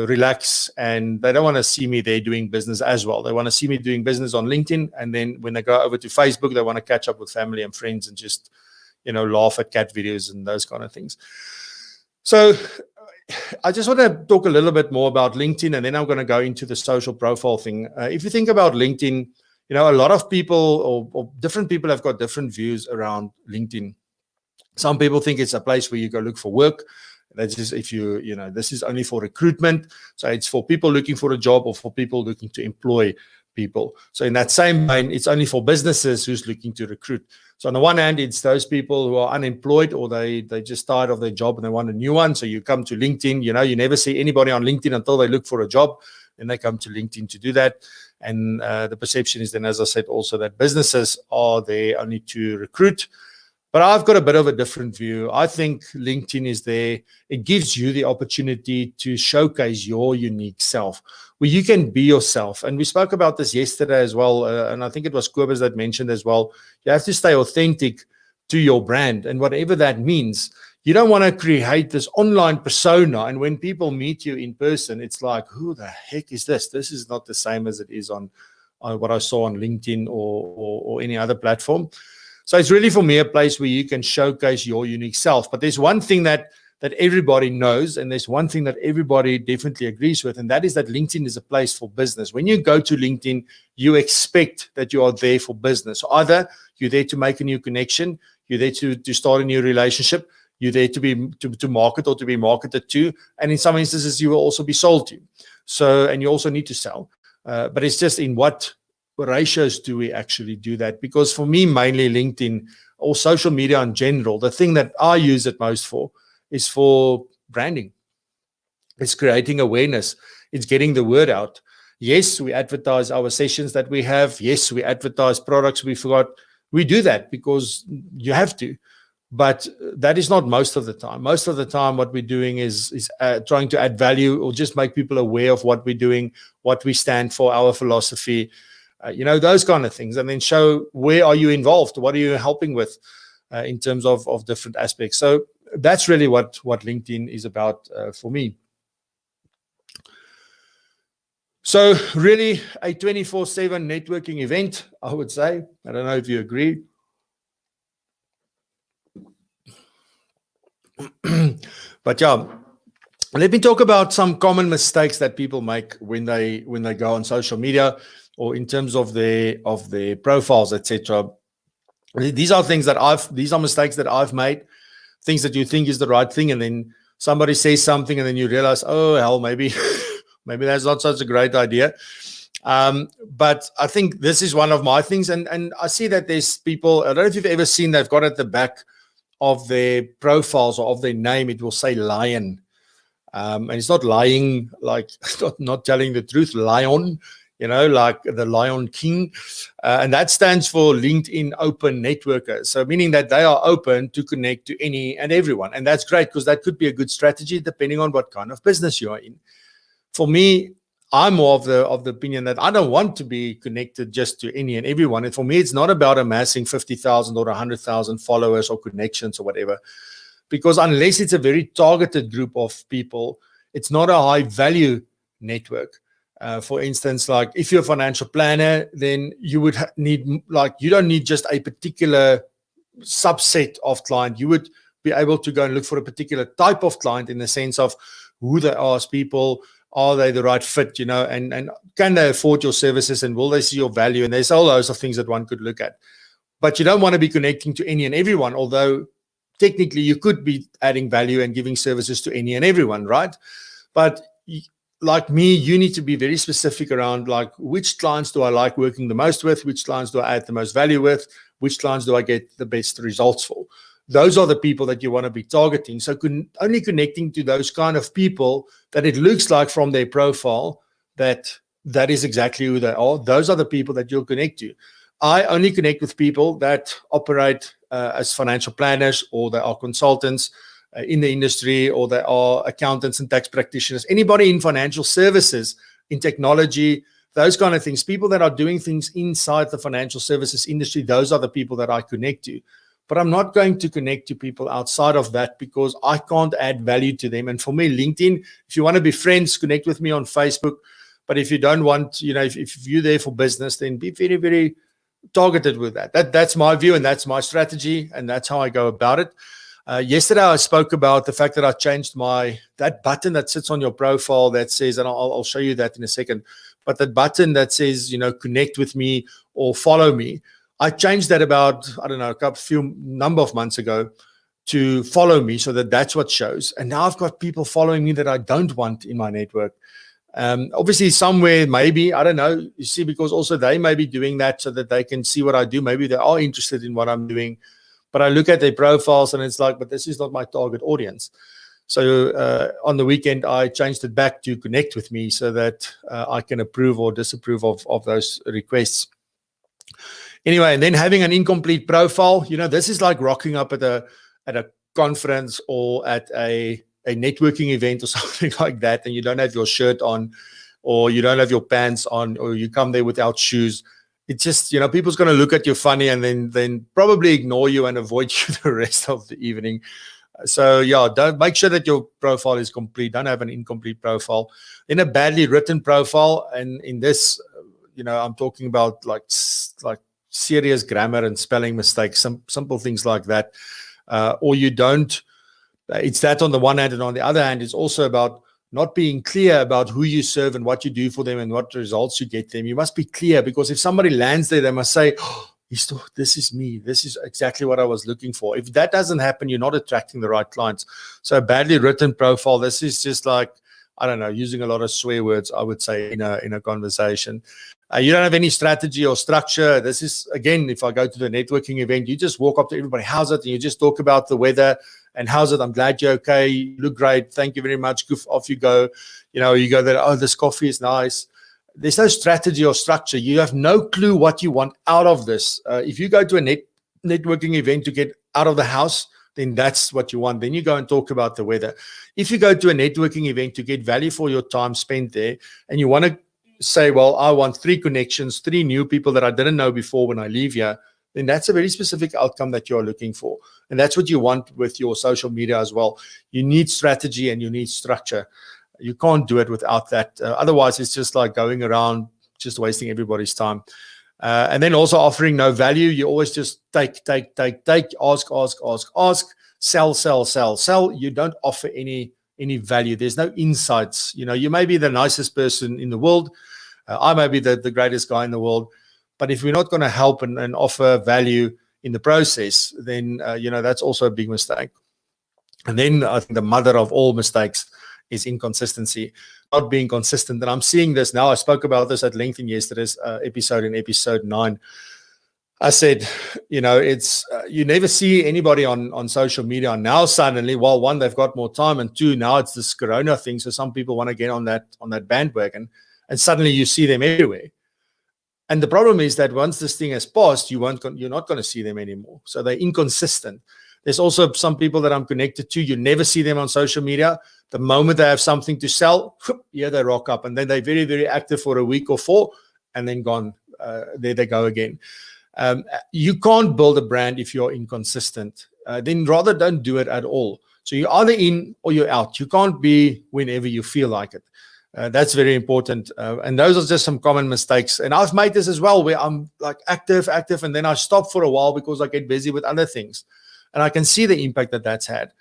relax, and they don't want to see me there doing business as well. They want to see me doing business on LinkedIn. And then when they go over to Facebook, they want to catch up with family and friends and just, laugh at cat videos and those kind of things. So I just want to talk a little bit more about LinkedIn, and then I'm going to go into the social profile thing. If you think about LinkedIn, a lot of people or different people have got different views around LinkedIn. Some people think it's a place where you go look for work. That's just if this is only for recruitment. So it's for people looking for a job or for people looking to employ people. So in that same vein, it's only for businesses who's looking to recruit. So on the one hand, it's those people who are unemployed, or they just tired of their job and they want a new one. So you come to LinkedIn. You never see anybody on LinkedIn until they look for a job. Then they come to LinkedIn to do that. And the perception is then, as I said, also that businesses are there only to recruit. But I've got a bit of a different view. I think LinkedIn is there. It gives you the opportunity to showcase your unique self, where you can be yourself. And we spoke about this yesterday as well. And I think it was Kobus that mentioned as well. You have to stay authentic to your brand. And whatever that means, you don't want to create this online persona. And when people meet you in person, it's like, who the heck is this? This is not the same as it is on what I saw on LinkedIn or any other platform. So it's really, for me, a place where you can showcase your unique self. But there's one thing that everybody knows, and there's one thing that everybody definitely agrees with, and that is that LinkedIn is a place for business. When you go to LinkedIn, you expect that you are there for business. So either you're there to make a new connection, you're there to start a new relationship, you're there to market or to be marketed to, and in some instances, you will also be sold to. So, and you also need to sell. But it's just in what ratios do we actually do that? Because for me, mainly LinkedIn or social media in general, the thing that I use it most for is for branding. It's creating awareness. It's getting the word out. Yes, we advertise our sessions that we have. Yes, we advertise products we've got. We do that because you have to. But that is not most of the time. Most of the time, what we're doing is trying to add value or just make people aware of what we're doing, what we stand for, our philosophy, those kind of things. And then show where are you involved? What are you helping with in terms of different aspects? So that's really what LinkedIn is about for me. So really a 24/7 networking event, I would say. I don't know if you agree. But yeah, let me talk about some common mistakes that people make when they go on social media or in terms of their profiles, etc. These are mistakes that I've made, things that you think is the right thing, and then somebody says something, and then you realize, oh hell, maybe that's not such a great idea. But I think this is one of my things. And I see that there's people, I don't know if you've ever seen, they've got at the back of their profiles or of their name, it will say lion. And it's not lying, like not telling the truth, lion, like the Lion King. And that stands for LinkedIn Open Networker. So meaning that they are open to connect to any and everyone. And that's great, because that could be a good strategy depending on what kind of business you are in. For me, I'm more of the opinion that I don't want to be connected just to any and everyone. And for me, it's not about amassing 50,000 or 100,000 followers or connections or whatever, because unless it's a very targeted group of people, it's not a high value network. For instance, like if you're a financial planner, then you would need, like, you don't need just a particular subset of client. You would be able to go and look for a particular type of client in the sense of who they are as people. Are they the right fit, and can they afford your services, and will they see your value? And there's all those of things that one could look at. But you don't want to be connecting to any and everyone, although technically you could be adding value and giving services to any and everyone, right? But like me, you need to be very specific around, like, which clients do I like working the most with? Which clients do I add the most value with? Which clients do I get the best results for? Those are the people that you want to be targeting. So only connecting to those kind of people that it looks like from their profile that is exactly who they are. Those are the people that you'll connect to. I only connect with people that operate as financial planners, or they are consultants in the industry, or they are accountants and tax practitioners. Anybody in financial services, in technology, those kind of things, people that are doing things inside the financial services industry, those are the people that I connect to. But I'm not going to connect to people outside of that, because I can't add value to them. And for me, LinkedIn, if you want to be friends, connect with me on Facebook. But if you don't want, if you're there for business, then be very, very targeted with that. That's my view, and that's my strategy, and that's how I go about it. Yesterday, I spoke about the fact that I changed that button that sits on your profile that says, and I'll show you that in a second, but that button that says, connect with me or follow me. I changed that about, I don't know, number of months ago to follow me, so that's what shows. And now I've got people following me that I don't want in my network. Obviously somewhere, maybe, I don't know, you see, because also they may be doing that so that they can see what I do. Maybe they are interested in what I'm doing, but I look at their profiles and it's like, but this is not my target audience. So on the weekend, I changed it back to connect with me so that I can approve or disapprove of those requests. Anyway, and then having an incomplete profile, this is like rocking up at a conference or at a networking event or something like that, and you don't have your shirt on, or you don't have your pants on, or you come there without shoes. It's just, people's going to look at you funny and then probably ignore you and avoid you the rest of the evening. So yeah, don't make sure that your profile is complete. Don't have an incomplete profile. Then a badly written profile, and in this, I'm talking about like serious grammar and spelling mistakes, some simple things like that. Or you don't. It's that on the one hand, and on the other hand, it's also about not being clear about who you serve and what you do for them and what results you get them. You must be clear, because if somebody lands there, they must say, oh, this is me. This is exactly what I was looking for. If that doesn't happen, you're not attracting the right clients. So a badly written profile, this is just like, I don't know, using a lot of swear words, I would say, in a conversation. You don't have any strategy or structure. This is, again, if I go to the networking event, you just walk up to everybody, how's it? And you just talk about the weather and how's it? I'm glad you're okay. You look great. Thank you very much. Off you go. You go there, oh, this coffee is nice. There's no strategy or structure. You have no clue what you want out of this. If you go to a networking event to get out of the house, then that's what you want. Then you go and talk about the weather. If you go to a networking event to get value for your time spent there, and you want to say, well, I want 3 connections, 3 new people that I didn't know before when I leave here, then that's a very specific outcome that you're looking for. And that's what you want with your social media as well. You need strategy and you need structure. You can't do it without that. Otherwise, it's just like going around, just wasting everybody's time. And then also offering no value. You always just take, ask, sell. You don't offer any value. There's no insights. You may be the nicest person in the world. I may be the greatest guy in the world. But if we're not going to help and offer value in the process, then, that's also a big mistake. And then I think the mother of all mistakes is inconsistency, not being consistent. And I'm seeing this now. I spoke about this at length in yesterday's episode, in episode 9. I said, it's you never see anybody on social media now. Suddenly, well, one, they've got more time, and two, now it's this Corona thing. So some people want to get on that bandwagon, and suddenly you see them everywhere. And the problem is that once this thing has passed, you're not going to see them anymore. So they're inconsistent. There's also some people that I'm connected to. You never see them on social media. The moment they have something to sell, yeah, they rock up, and then they're very, very active for a week or 4, and then gone. There they go again. You can't build a brand if you're inconsistent. Then rather don't do it at all. So you're either in or you're out. You can't be whenever you feel like it. That's very important. And those are just some common mistakes. And I've made this as well, where I'm like active, and then I stop for a while because I get busy with other things. And I can see the impact that that's had.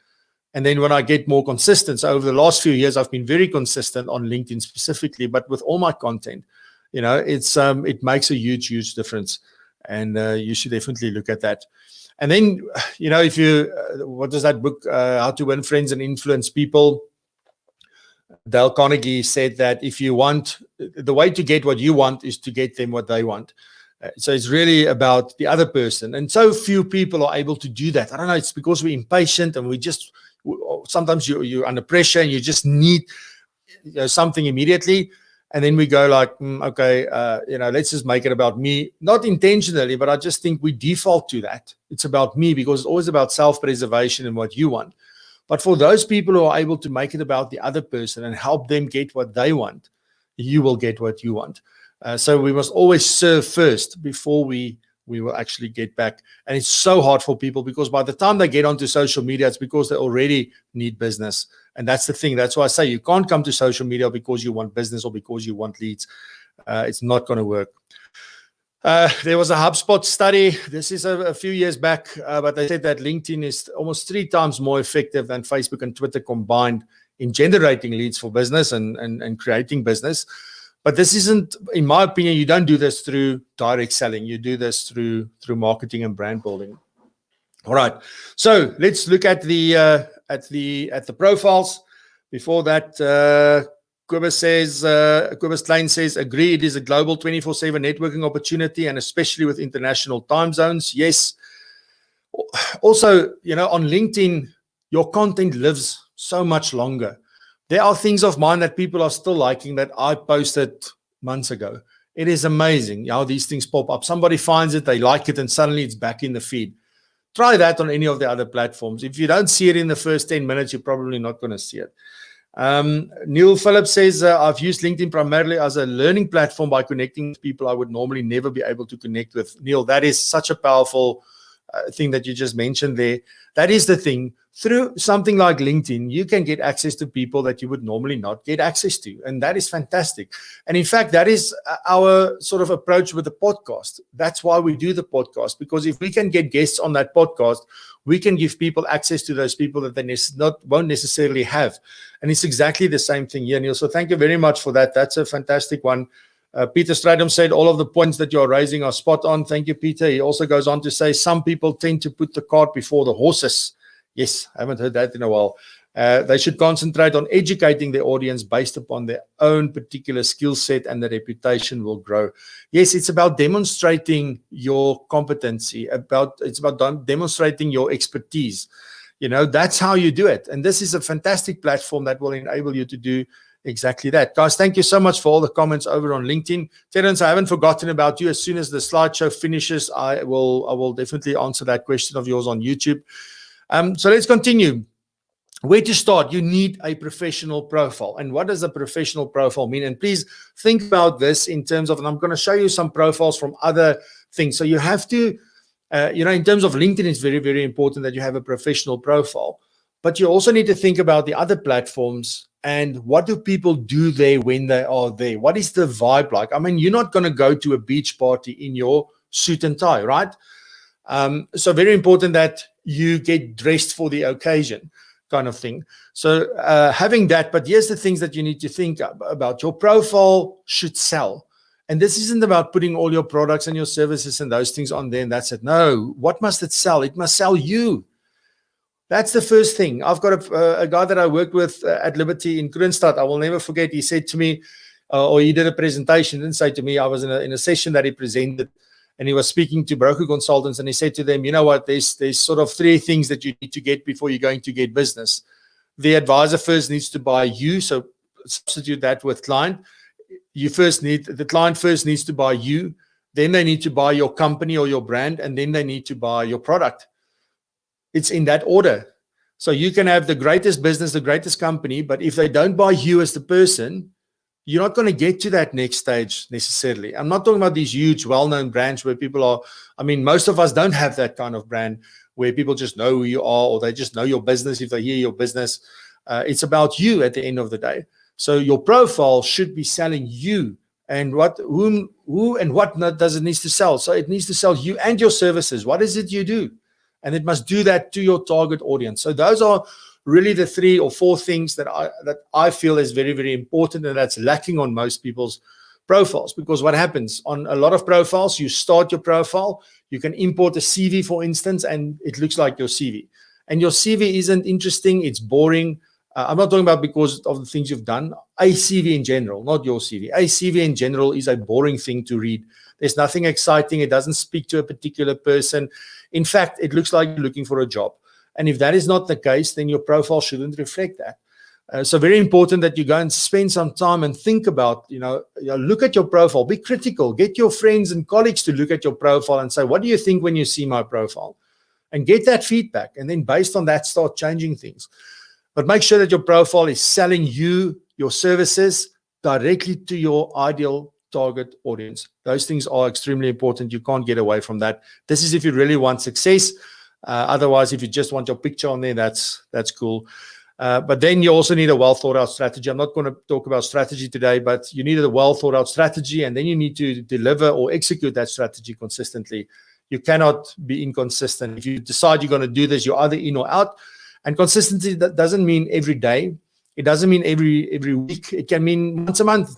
And then when I get more consistent, so over the last few years, I've been very consistent on LinkedIn specifically, but with all my content, it makes a huge, huge difference. And you should definitely look at that. And then, if you, what is that book, How to Win Friends and Influence People? Dale Carnegie said that if you want, the way to get what you want is to get them what they want. So it's really about the other person. And so few people are able to do that. I don't know, it's because we're impatient and sometimes you're under pressure and you just need something immediately. And then we go like, okay, let's just make it about me. Not intentionally, but I just think we default to that. It's about me because it's always about self-preservation and what you want. But for those people who are able to make it about the other person and help them get what they want, you will get what you want. So we must always serve first before we will actually get back. And it's so hard for people because by the time they get onto social media, it's because they already need business. And that's the thing. That's why I say you can't come to social media because you want business or because you want leads. It's not going to work. There was a HubSpot study. This is a few years back, but they said that LinkedIn is almost 3 times more effective than Facebook and Twitter combined in generating leads for business and creating business. But this isn't, in my opinion, you don't do this through direct selling. You do this through marketing and brand building. All right. So let's look at the profiles. Before that, Kobus Klein says, agree, it is a global 24/7 networking opportunity, and especially with international time zones. Yes. Also, on LinkedIn, your content lives so much longer. There are things of mine that people are still liking that I posted months ago. It is amazing how these things pop up. Somebody finds it, they like it, and suddenly it's back in the feed. Try that on any of the other platforms. If you don't see it in the first 10 minutes, you're probably not going to see it. Neil Phillips says, I've used LinkedIn primarily as a learning platform by connecting with people I would normally never be able to connect with. Neil, that is such a powerful thing that you just mentioned there. That is the thing. Through something like LinkedIn, you can get access to people that you would normally not get access to. And that is fantastic. And in fact, that is our sort of approach with the podcast. That's why we do the podcast, because if we can get guests on that podcast, we can give people access to those people that they won't necessarily have. And it's exactly the same thing here, Neil. So thank you very much for that. That's a fantastic one. Peter Stradham said all of the points that you're raising are spot on. Thank you, Peter. He also goes on to say some people tend to put the cart before the horses. Yes, I haven't heard that in a while. They should concentrate on educating their audience based upon their own particular skill set, and the reputation will grow. Yes, it's about demonstrating your competency. It's about demonstrating your expertise. That's how you do it. And this is a fantastic platform that will enable you to do exactly that. Guys, thank you so much for all the comments over on LinkedIn. Terence, I haven't forgotten about you. As soon as the slideshow finishes, I will definitely answer that question of yours on YouTube. So let's continue. Where to start? You need a professional profile. And what does a professional profile mean? And please think about this in terms of, and I'm going to show you some profiles from other things. So you have to, in terms of LinkedIn, it's very, very important that you have a professional profile. But you also need to think about the other platforms and what do people do there when they are there? What is the vibe like? I mean, you're not going to go to a beach party in your suit and tie, right? So very important that you get dressed for the occasion, kind of thing. So having that, but here's the things that you need to think about. Your profile should sell. And this isn't about putting all your products and your services and those things on there and that's it. No, what must it sell? It must sell you. That's the first thing. I've got a guy that I worked with at Liberty in Kroonstad. I will never forget. He said to me, or he did a presentation, didn't say to me, I was in a session that he presented, and he was speaking to broker consultants, and he said to them, you know what, there's sort of 3 things that you need to get before you're going to get business. The advisor first needs to buy you, so substitute that with client. The client first needs to buy you, then they need to buy your company or your brand, and then they need to buy your product. It's in that order. So you can have the greatest business, the greatest company, but if they don't buy you as the person, you're not going to get to that next stage necessarily. I'm not talking about these huge, well-known brands where people are, I mean, most of us don't have that kind of brand where people just know who you are, or they just know your business if they hear your business. It's about you at the end of the day. So your profile should be selling you, and who and what does it need to sell. So it needs to sell you and your services. What is it you do? And it must do that to your target audience. So those are really the 3 or 4 things that I feel is very, very important, and that's lacking on most people's profiles. Because what happens on a lot of profiles, you start your profile, you can import a CV, for instance, and it looks like your CV. And your CV isn't interesting, it's boring. I'm not talking about because of the things you've done. A CV in general, not your CV. A CV in general is a boring thing to read. There's nothing exciting. It doesn't speak to a particular person. In fact, it looks like you're looking for a job. And if that is not the case, then your profile shouldn't reflect that. So very important that you go and spend some time and think about, look at your profile, be critical, get your friends and colleagues to look at your profile and say, what do you think when you see my profile? And get that feedback. And then based on that, start changing things. But make sure that your profile is selling you, your services directly to your ideal target audience. Those things are extremely important. You can't get away from that. This is if you really want success. Otherwise, if you just want your picture on there, that's cool. But then you also need a well thought out strategy. I'm not going to talk about strategy today, but you need a well thought out strategy, and then you need to deliver or execute that strategy consistently. You cannot be inconsistent. If you decide you're going to do this, you're either in or out. And consistency, that doesn't mean every day. It doesn't mean every week. It can mean once a month.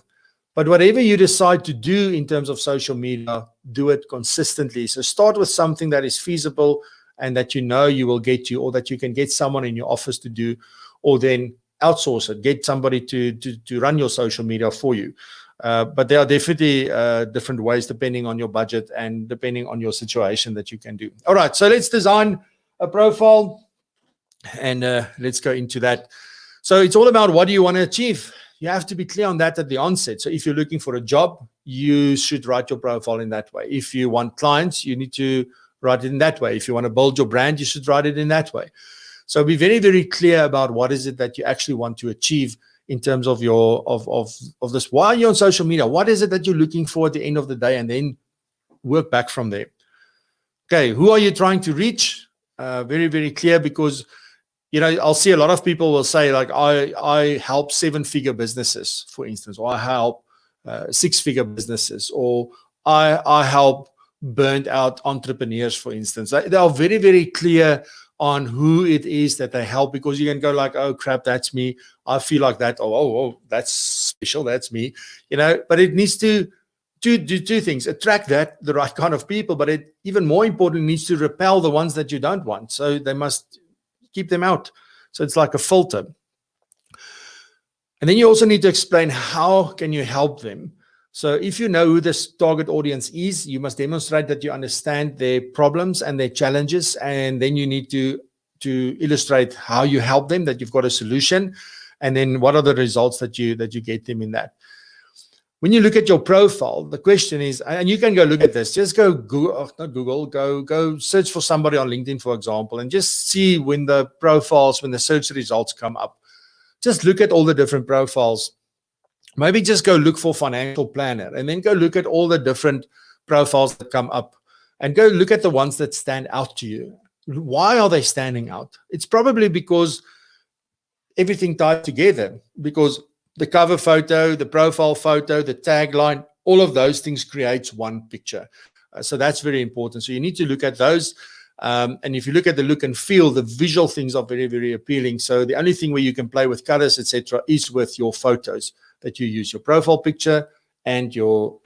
But whatever you decide to do in terms of social media, do it consistently. So start with something that is feasible and that you know you will get to, or that you can get someone in your office to do, or then outsource it. Get somebody to run your social media for you. But there are definitely different ways depending on your budget and depending on your situation that you can do. All right, so let's design a profile. And let's go into that. So it's all about what do you want to achieve. You have to be clear on that at the onset. So if you're looking for a job, you should write your profile in that way. If you want clients, you need to write it in that way. If you want to build your brand, you should write it in that way. So be very, very clear about what is it that you actually want to achieve in terms of your of this. Why are you on social media? What is it that you're looking for at the end of the day? And then work back from there. Okay, who are you trying to reach? Very, very clear, because I'll see a lot of people will say, like, I help 7-figure businesses, for instance, or I help 6-figure businesses, or I help burnt out entrepreneurs, for instance. They are very, very clear on who it is that they help, because you can go like, oh crap, that's me. I feel like that. Oh, that's special. That's me. But it needs to do 2 things: attract the right kind of people, but it even more important needs to repel the ones that you don't want. So they must keep them out. So it's like a filter. And then you also need to explain how can you help them. So if you know who this target audience is, you must demonstrate that you understand their problems and their challenges, and then you need to illustrate how you help them, that you've got a solution, and then what are the results that you get them in that. When you look at your profile, the question is, and you can go look at this, just go go search for somebody on LinkedIn, for example, and just see when the search results come up. Just look at all the different profiles. Maybe just go look for financial planner, and then go look at all the different profiles that come up, and go look at the ones that stand out to you. Why are they standing out? It's probably because everything tied together, because the cover photo, the profile photo, the tagline, all of those things creates one picture. So that's very important. So you need to look at those. And if you look at the look and feel, the visual things are very, very appealing. So the only thing where you can play with colors, etc., is with your photos that you use, your profile picture and your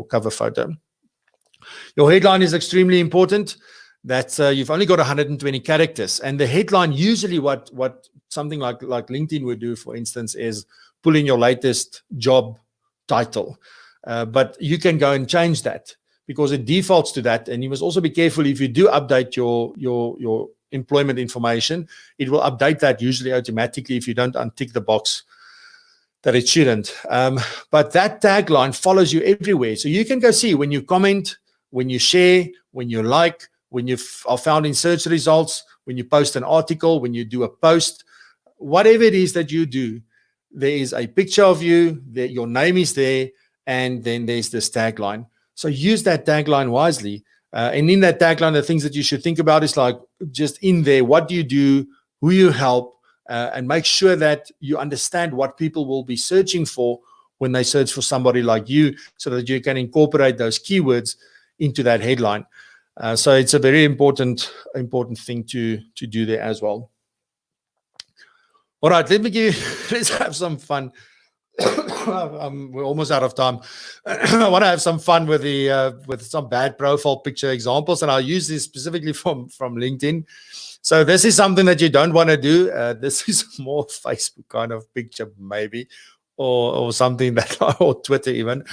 cover photo. Your headline is extremely important. that you've only got 120 characters. And the headline, usually what something like LinkedIn would do, for instance, is pull in your latest job title. But you can go and change that because it defaults to that. And you must also be careful if you do update your employment information, it will update that usually automatically if you don't untick the box that it shouldn't. But that tagline follows you everywhere. So you can go see when you comment, when you share, when you like, when you are found in search results, when you post an article, when you do a post, whatever it is that you do, there is a picture of you, your name is there, and then there's this tagline. So use that tagline wisely. And in that tagline, the things that you should think about is like just in there, what do you do, who you help, and make sure that you understand what people will be searching for when they search for somebody like you, so that you can incorporate those keywords into that headline. So it's a very important thing to do there as well. All right, let's have some fun. We're almost out of time. I want to have some fun with with some bad profile picture examples, and I'll use this specifically from LinkedIn. So this is something that you don't want to do. This is more Facebook kind of picture, maybe, or something that, or Twitter even.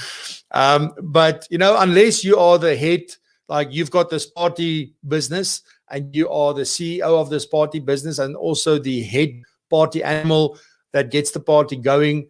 But unless you are the head, like you've got this party business and you are the CEO of this party business and also the head party animal that gets the party going,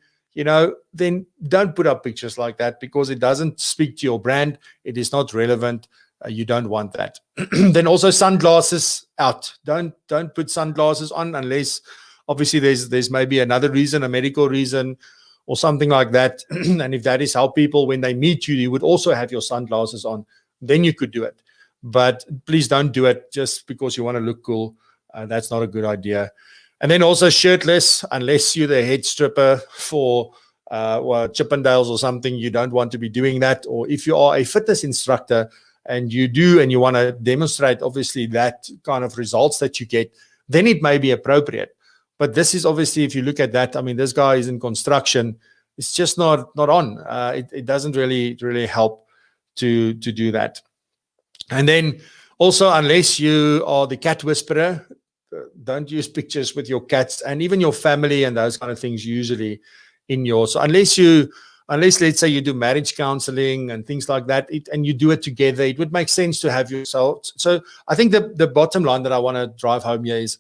then don't put up pictures like that because it doesn't speak to your brand. It is not relevant. You don't want that. Then also sunglasses out. Don't put sunglasses on unless obviously there's maybe another reason, a medical reason or something like that. And if that is how people, when they meet you, you would also have your sunglasses on, then you could do it. But please don't do it just because you want to look cool. That's not a good idea. And then also shirtless, unless you're the head stripper for Chippendales or something, you don't want to be doing that. Or if you are a fitness instructor and you want to demonstrate, obviously, that kind of results that you get, then it may be appropriate. But this is obviously, if you look at that, I mean, this guy is in construction. It's just not on. It doesn't really help to do that. And then also, unless you are the cat whisperer, don't use pictures with your cats and even your family and those kind of things usually in your. So unless let's say you do marriage counseling and things like that, and you do it together, it would make sense to have yourself. So I think the bottom line that I want to drive home here is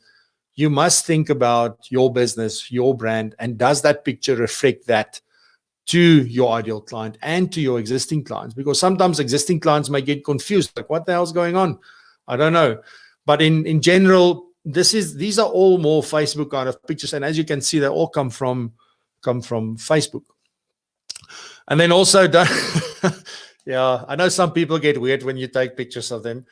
you must think about your business, your brand, and does that picture reflect that to your ideal client and to your existing clients? Because sometimes existing clients may get confused, like what the hell's going on? I don't know. But in general, these are all more Facebook kind of pictures, and as you can see, they all come from Facebook. And then also, yeah, I know some people get weird when you take pictures of them,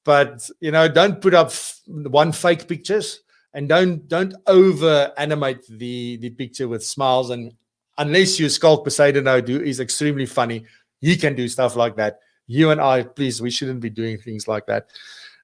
but don't put up one fake pictures, and don't over animate the picture with smiles. And unless you Skulk Poseidon, who is extremely funny, he can do stuff like that. You and I, please, we shouldn't be doing things like that.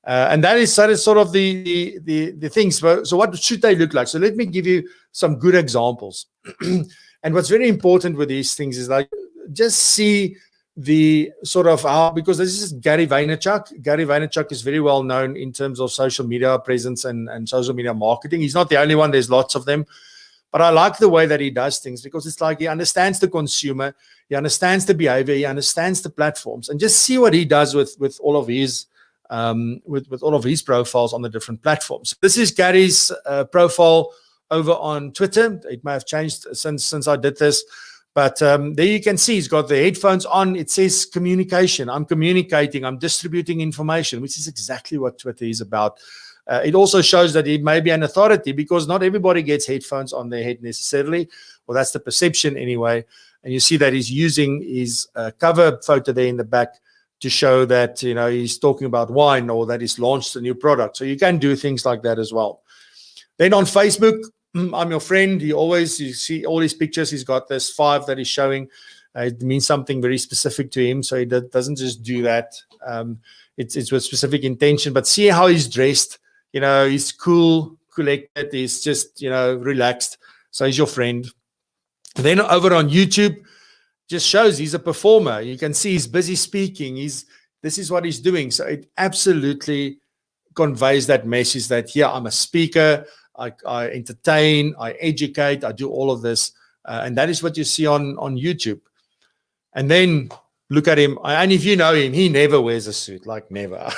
And that is sort of the things. So what should they look like? So let me give you some good examples. And what's very important with these things is like just see the sort of how, because this is Gary Vaynerchuk. Gary Vaynerchuk is very well known in terms of social media presence and social media marketing. He's not the only one. There's lots of them. But I like the way that he does things because it's like he understands the consumer, he understands the behavior, he understands the platforms, and just see what he does with all of his with all of his profiles on the different platforms. This is Gary's profile over on Twitter. It may have changed since I did this, but there you can see he's got the headphones on. It says communication. I'm communicating. I'm distributing information, which is exactly what Twitter is about. It also shows that he may be an authority because not everybody gets headphones on their head necessarily. Well, that's the perception anyway. And you see that he's using his cover photo there in the back to show that he's talking about wine or that he's launched a new product. So you can do things like that as well. Then on Facebook, I'm your friend. You see all his pictures. He's got this 5 that he's showing. It means something very specific to him. So he doesn't just do that. It's with specific intention. But see how he's dressed. He's cool, collected. He's just, relaxed. So he's your friend. Then over on YouTube, just shows he's a performer. You can see he's busy speaking. This is what he's doing. So it absolutely conveys that message that, yeah, I'm a speaker, I entertain, I educate, I do all of this. And that is what you see on YouTube. And then look at him. And if you know him, he never wears a suit, like never.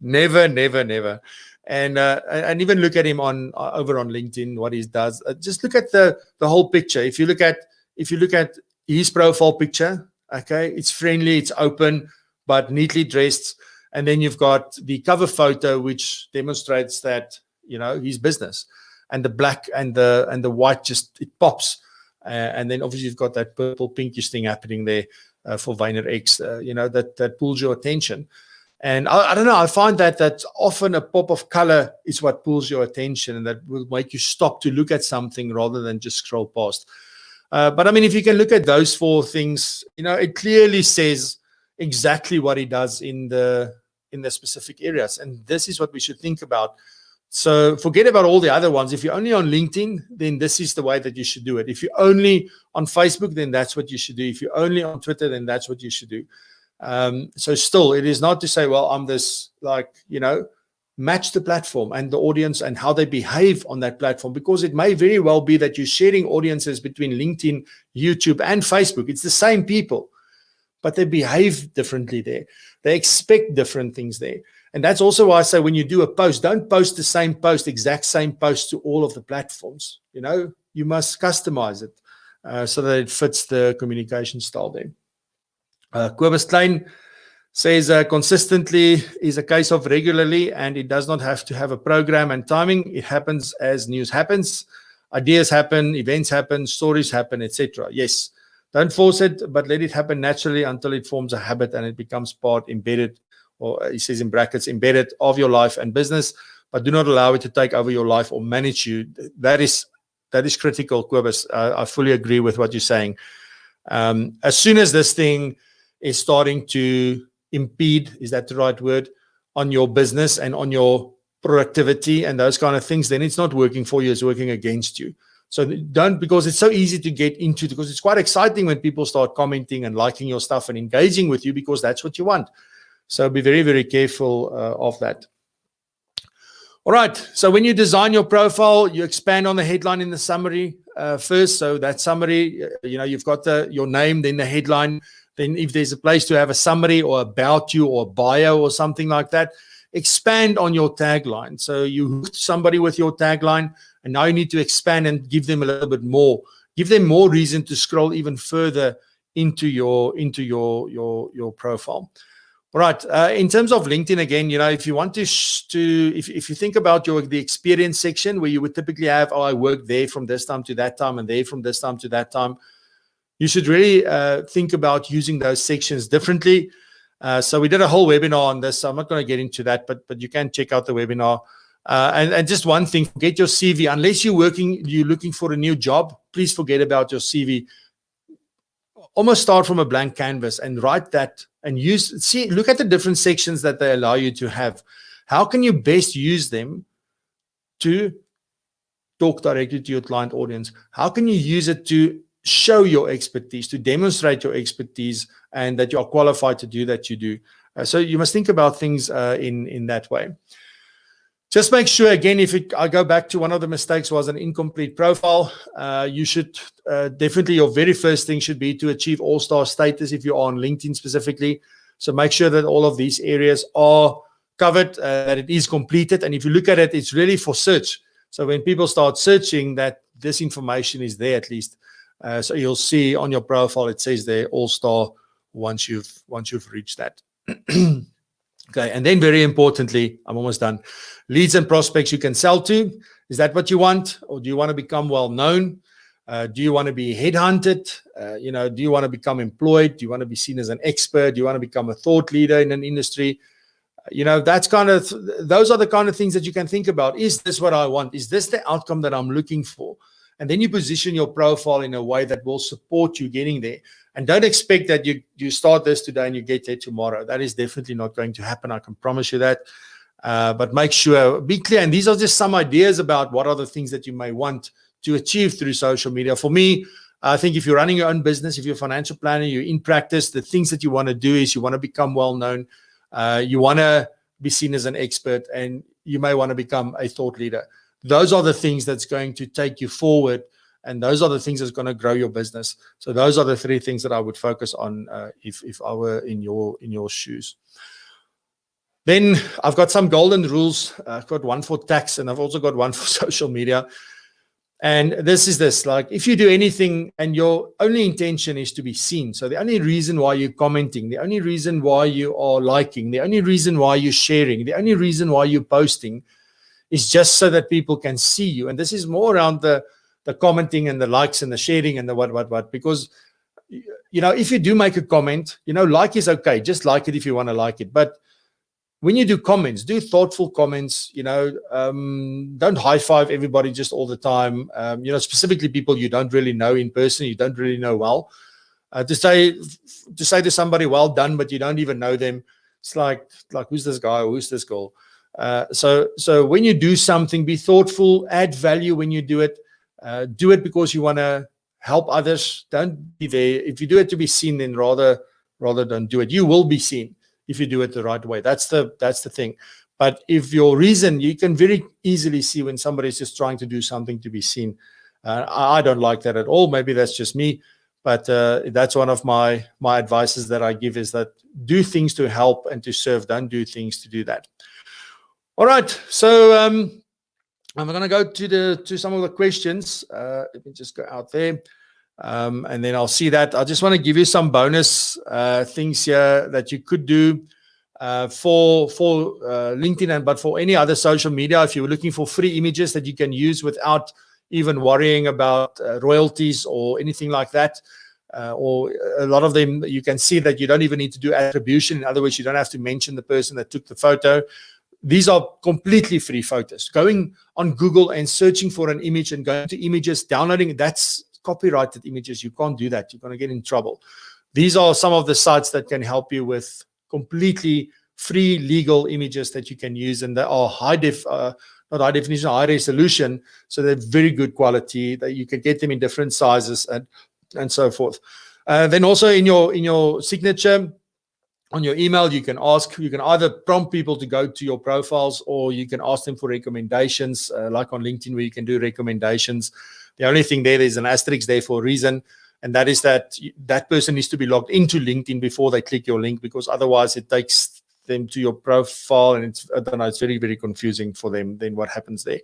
Never, never, never. And even look at him over on LinkedIn, what he does. Just look at the whole picture. If you look at his profile picture, okay, it's friendly, it's open, but neatly dressed. And then you've got the cover photo, which demonstrates that, you know, his business, and the black and the white, just it pops. And then obviously you've got that purple pinkish thing happening there for Vayner X, you know, that pulls your attention. And I don't know, I find that often a pop of color is what pulls your attention, and that will make you stop to look at something rather than just scroll past. But I mean, if you can look at those 4 things, you know, it clearly says exactly what he does in the specific areas. And this is what we should think about. So forget about all the other ones. If you're only on LinkedIn, then this is the way that you should do it. If you're only on Facebook, then that's what you should do. If you're only on Twitter, then that's what you should do. So still, it is not to say, well, I'm this, like, you know, match the platform and the audience and how they behave on that platform, because it may very well be that you're sharing audiences between LinkedIn, YouTube, and Facebook. It's the same people, but they behave differently there. They expect different things there. And that's also why I say, when you do a post, don't post the same post, exact same post to all of the platforms. You know, you must customize it so that it fits the communication style there. Kobus Klein says consistently is a case of regularly, and it does not have to have a program and timing. It happens as news happens, ideas happen, events happen, stories happen, etc. Yes, don't force it, but let it happen naturally until it forms a habit and it becomes part embedded, or he says in brackets, embedded of your life and business, but do not allow it to take over your life or manage you. That is critical, Kobus. I fully agree with what you're saying. As soon as this thing is starting to impede, is that the right word, on your business and on your productivity and those kind of things, then it's not working for you, it's working against you. So don't, because it's so easy to get into, because it's quite exciting when people start commenting and liking your stuff and engaging with you, because that's what you want. So be very, very careful of that. All right. So when you design your profile, you expand on the headline in the summary first. So that summary, you know, you've got your name, then the headline. Then if there's a place to have a summary or about you or bio or something like that, expand on your tagline. So you hooked somebody with your tagline, and now you need to expand and give them a little bit more. Give them more reason to scroll even further into your profile. All right. In terms of LinkedIn, again, you know, if you want if you think about the experience section, where you would typically have, I work there from this time to that time and there from this time to that time, you should really think about using those sections differently. So we did a whole webinar on this, so I'm not going to get into that, but you can check out the webinar. And just one thing, forget your CV. Unless you're looking for a new job, please forget about your CV. Almost start from a blank canvas and write that and look at the different sections that they allow you to have. How can you best use them to talk directly to your client audience? How can you use it to show your expertise, to demonstrate your expertise, and that you are qualified to do that you do? So you must think about things in that way. Just make sure, again, I go back to one of the mistakes was an incomplete profile. You should definitely, your very first thing should be to achieve all-star status if you're on LinkedIn specifically. So make sure that all of these areas are covered, that it is completed. And if you look at it, it's really for search. So when people start searching, that this information is there at least. So you'll see on your profile, it says there all-star once you've reached that. Okay, and then very importantly, I'm almost done. Leads and prospects you can sell to. Is that what you want? Or do you want to become well-known? Do you want to be headhunted? Do you want to become employed? Do you want to be seen as an expert? Do you want to become a thought leader in an industry? Those are the kind of things that you can think about. Is this what I want? Is this the outcome that I'm looking for? And then you position your profile in a way that will support you getting there. And don't expect that you start this today and you get there tomorrow. That is definitely not going to happen. I can promise you that. But make sure, be clear. And these are just some ideas about what are the things that you may want to achieve through social media. For me, I think if you're running your own business, if you're a financial planner, you're in practice, the things that you want to do is you want to become well-known. You want to be seen as an expert, and you may want to become a thought leader. Those are the things that's going to take you forward, and those are the things that's going to grow your business. So those are the 3 things that I would focus on if I were in your shoes. Then I've got some golden rules. I've got one for tax, and I've also got one for social media. And this is this, like, if you do anything and your only intention is to be seen, so the only reason why you're commenting, the only reason why you are liking, the only reason why you're sharing, the only reason why you're posting is just so that people can see you. And this is more around the commenting and the likes and the sharing and the what, because, you know, if you do make a comment, you know, like is okay. Just like it if you want to like it. But when you do comments, do thoughtful comments, you know, don't high five everybody just all the time. You know, specifically people you don't really know in person, you don't really know well. To say to somebody, well done, but you don't even know them. It's like who's this guy or who's this girl? So when you do something, be thoughtful, add value when you do it. Do it because you want to help others. Don't be there. If you do it to be seen, then rather don't do it. You will be seen if you do it the right way. That's the thing. But if your reason, you can very easily see when somebody's just trying to do something to be seen. I don't like that at all. Maybe that's just me. But that's one of my advices that I give, is that do things to help and to serve. Don't do things to do that. All right. So I'm going to go to some of the questions. Let me just go out there. And then I'll see that. I just want to give you some bonus things here that you could do for LinkedIn, but for any other social media. If you're looking for free images that you can use without even worrying about royalties or anything like that, or a lot of them, you can see that you don't even need to do attribution. In other words, you don't have to mention the person that took the photo. These are completely free photos. Going on Google and searching for an image and going to images, downloading, that's copyrighted images. You can't do that. You're going to get in trouble. These are some of the sites that can help you with completely free legal images that you can use, and they are not high definition, high resolution, so they're very good quality, that you can get them in different sizes and so forth. Then also in your signature on your email, you can either prompt people to go to your profiles, or you can ask them for recommendations, like on LinkedIn where you can do recommendations. The only thing there's an asterisk there for a reason, and that is that person needs to be logged into LinkedIn before they click your link, because otherwise it takes them to your profile, and it's very, very confusing for them then what happens there.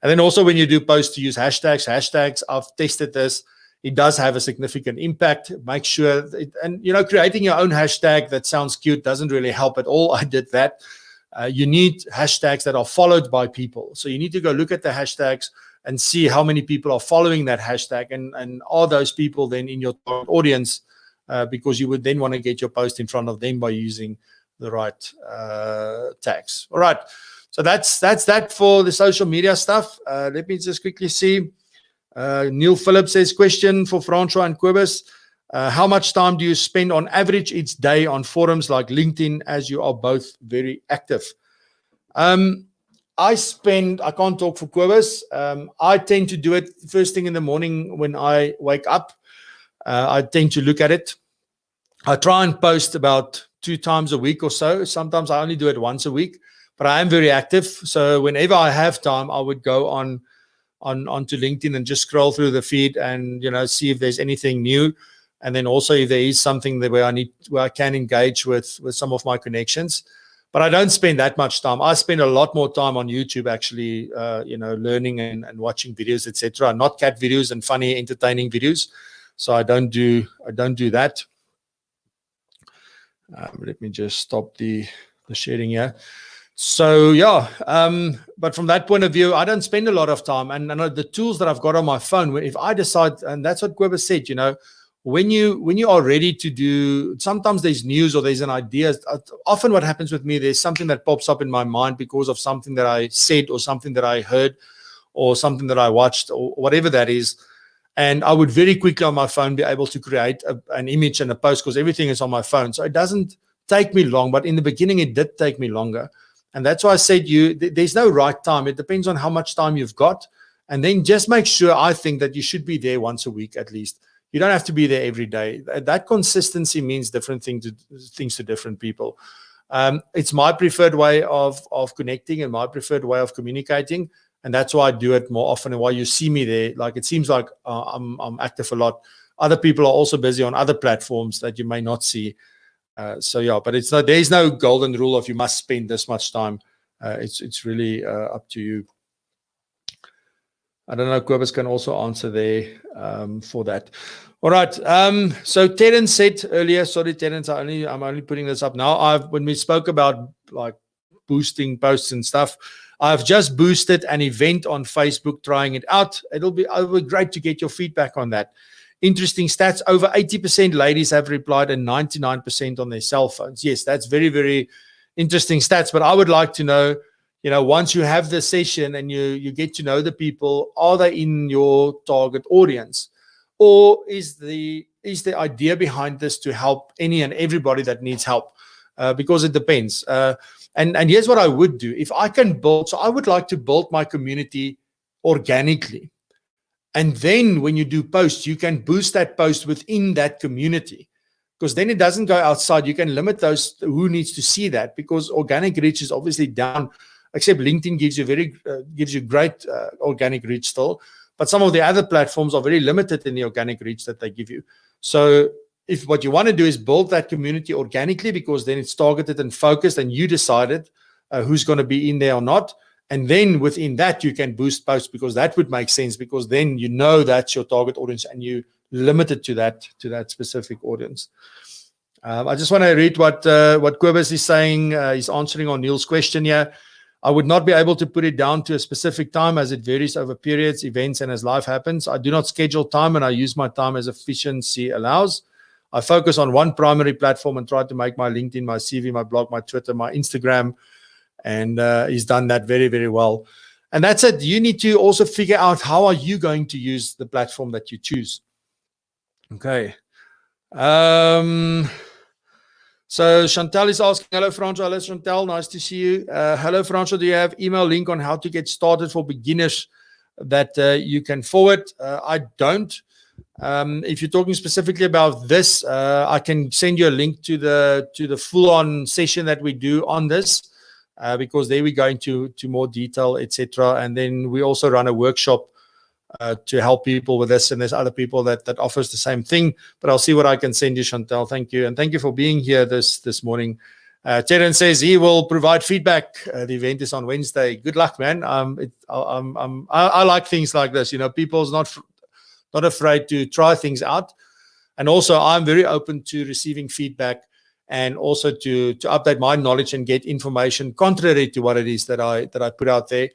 And then also when you do posts, to use hashtags. I've tested this. It does have a significant impact. Make sure and you know, creating your own hashtag that sounds cute doesn't really help at all. I did that. You need hashtags that are followed by people. So you need to go look at the hashtags and see how many people are following that hashtag, and are those people then in your audience, because you would then want to get your post in front of them by using the right tags. All right, so that's that for the social media stuff. Let me just quickly see. Neil Phillips says, question for Francois and Kobus. How much time do you spend on average each day on forums like LinkedIn, as you are both very active? I can't talk for Kobus. I tend to do it first thing in the morning when I wake up. I tend to look at it. I try and post about 2 times a week or so. Sometimes I only do it once a week, but I am very active. So whenever I have time, I would go onto LinkedIn and just scroll through the feed and, you know, see if there's anything new. And then also if there is something where I can engage with some of my connections. But I don't spend that much time. I spend a lot more time on YouTube, actually, you know, learning and watching videos, etc. Not cat videos and funny, entertaining videos. So I don't do that. Let me just stop the sharing here. So yeah, but from that point of view, I don't spend a lot of time. And the tools that I've got on my phone, if I decide, and that's what Kobus said, you know, when you are ready to do, sometimes there's news or there's an idea. Often what happens with me, there's something that pops up in my mind because of something that I said or something that I heard or something that I watched or whatever that is. And I would very quickly on my phone be able to create an image and a post, because everything is on my phone. So it doesn't take me long, but in the beginning it did take me longer. And that's why I said there's no right time. It depends on how much time you've got. And then just make sure, I think, that you should be there once a week at least. You don't have to be there every day. That consistency means different things to different people. It's my preferred way of connecting and my preferred way of communicating. And that's why I do it more often and why you see me there. Like, it seems like I'm active a lot. Other people are also busy on other platforms that you may not see. So yeah, but it's not, there's no golden rule of you must spend this much time. It's really up to you. I don't know, Kobus can also answer there for that. All right. So Terence said earlier, sorry, Terence, I'm only putting this up now. When we spoke about like boosting posts and stuff, I've just boosted an event on Facebook, trying it out. It'll be great to get your feedback on that. Interesting stats. Over 80% ladies have replied and 99% on their cell phones. Yes, that's very, very interesting stats. But I would like to know, once you have the session and you get to know the people, are they in your target audience? Or is the idea behind this to help any and everybody that needs help? Because it depends. And here's what I would do. If I can build, so I would like to build my community organically. And then when you do posts, you can boost that post within that community, because then it doesn't go outside. You can limit those who needs to see that, because organic reach is obviously down, except LinkedIn gives you great organic reach still. But some of the other platforms are very limited in the organic reach that they give you. So if what you want to do is build that community organically, because then it's targeted and focused and you decided who's going to be in there or not. And then within that, you can boost posts, because that would make sense, because then you know that's your target audience and you limit it to that specific audience. I just want to read what Kobus is saying. He's answering on Neil's question here. I would not be able to put it down to a specific time, as it varies over periods, events, and as life happens. I do not schedule time, and I use my time as efficiency allows. I focus on one primary platform and try to make my LinkedIn, my CV, my blog, my Twitter, my Instagram. And he's done that very, very well. And that's it. You need to also figure out, how are you going to use the platform that you choose? Okay. So Chantal is asking, hello, Francois. Hello, Chantal. Nice to see you. Hello, Francois. Do you have email link on how to get started for beginners that you can forward? I don't. If you're talking specifically about this, I can send you a link to the full-on session that we do on this. Because there we go into more detail, etc. And then we also run a workshop to help people with this. And there's other people that offers the same thing. But I'll see what I can send you, Chantal. Thank you. And thank you for being here this morning. Terence says he will provide feedback. The event is on Wednesday. Good luck, man. I like things like this. People's not afraid to try things out. And also, I'm very open to receiving feedback, and also to update my knowledge and get information contrary to what it is that I put out there,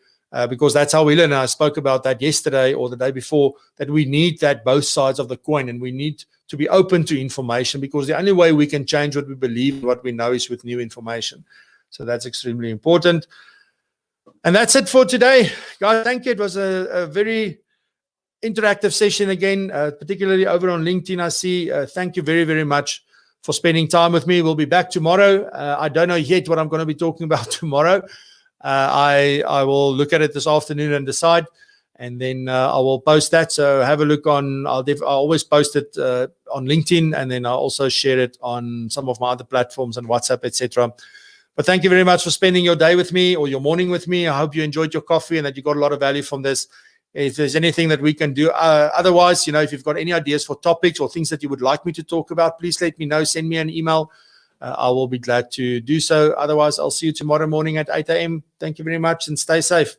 because that's how we learn. And I spoke about that yesterday or the day before, that we need that both sides of the coin, and we need to be open to information, because the only way we can change what we believe, what we know, is with new information. So that's extremely important. And that's it for today, guys. Thank you. It was a very interactive session again, particularly over on LinkedIn. I see. Thank you very, very much for spending time with me. We'll be back tomorrow. I don't know yet what I'm going to be talking about tomorrow. I will look at it this afternoon and decide, and then I will post that. So have a look on. I'll always post it on LinkedIn, and then I'll also share it on some of my other platforms and WhatsApp, etc. But thank you very much for spending your day with me or your morning with me. I hope you enjoyed your coffee and that you got a lot of value from this. If there's anything that we can do, otherwise, if you've got any ideas for topics or things that you would like me to talk about, please let me know. Send me an email. I will be glad to do so. Otherwise, I'll see you tomorrow morning at 8 a.m. Thank you very much, and stay safe.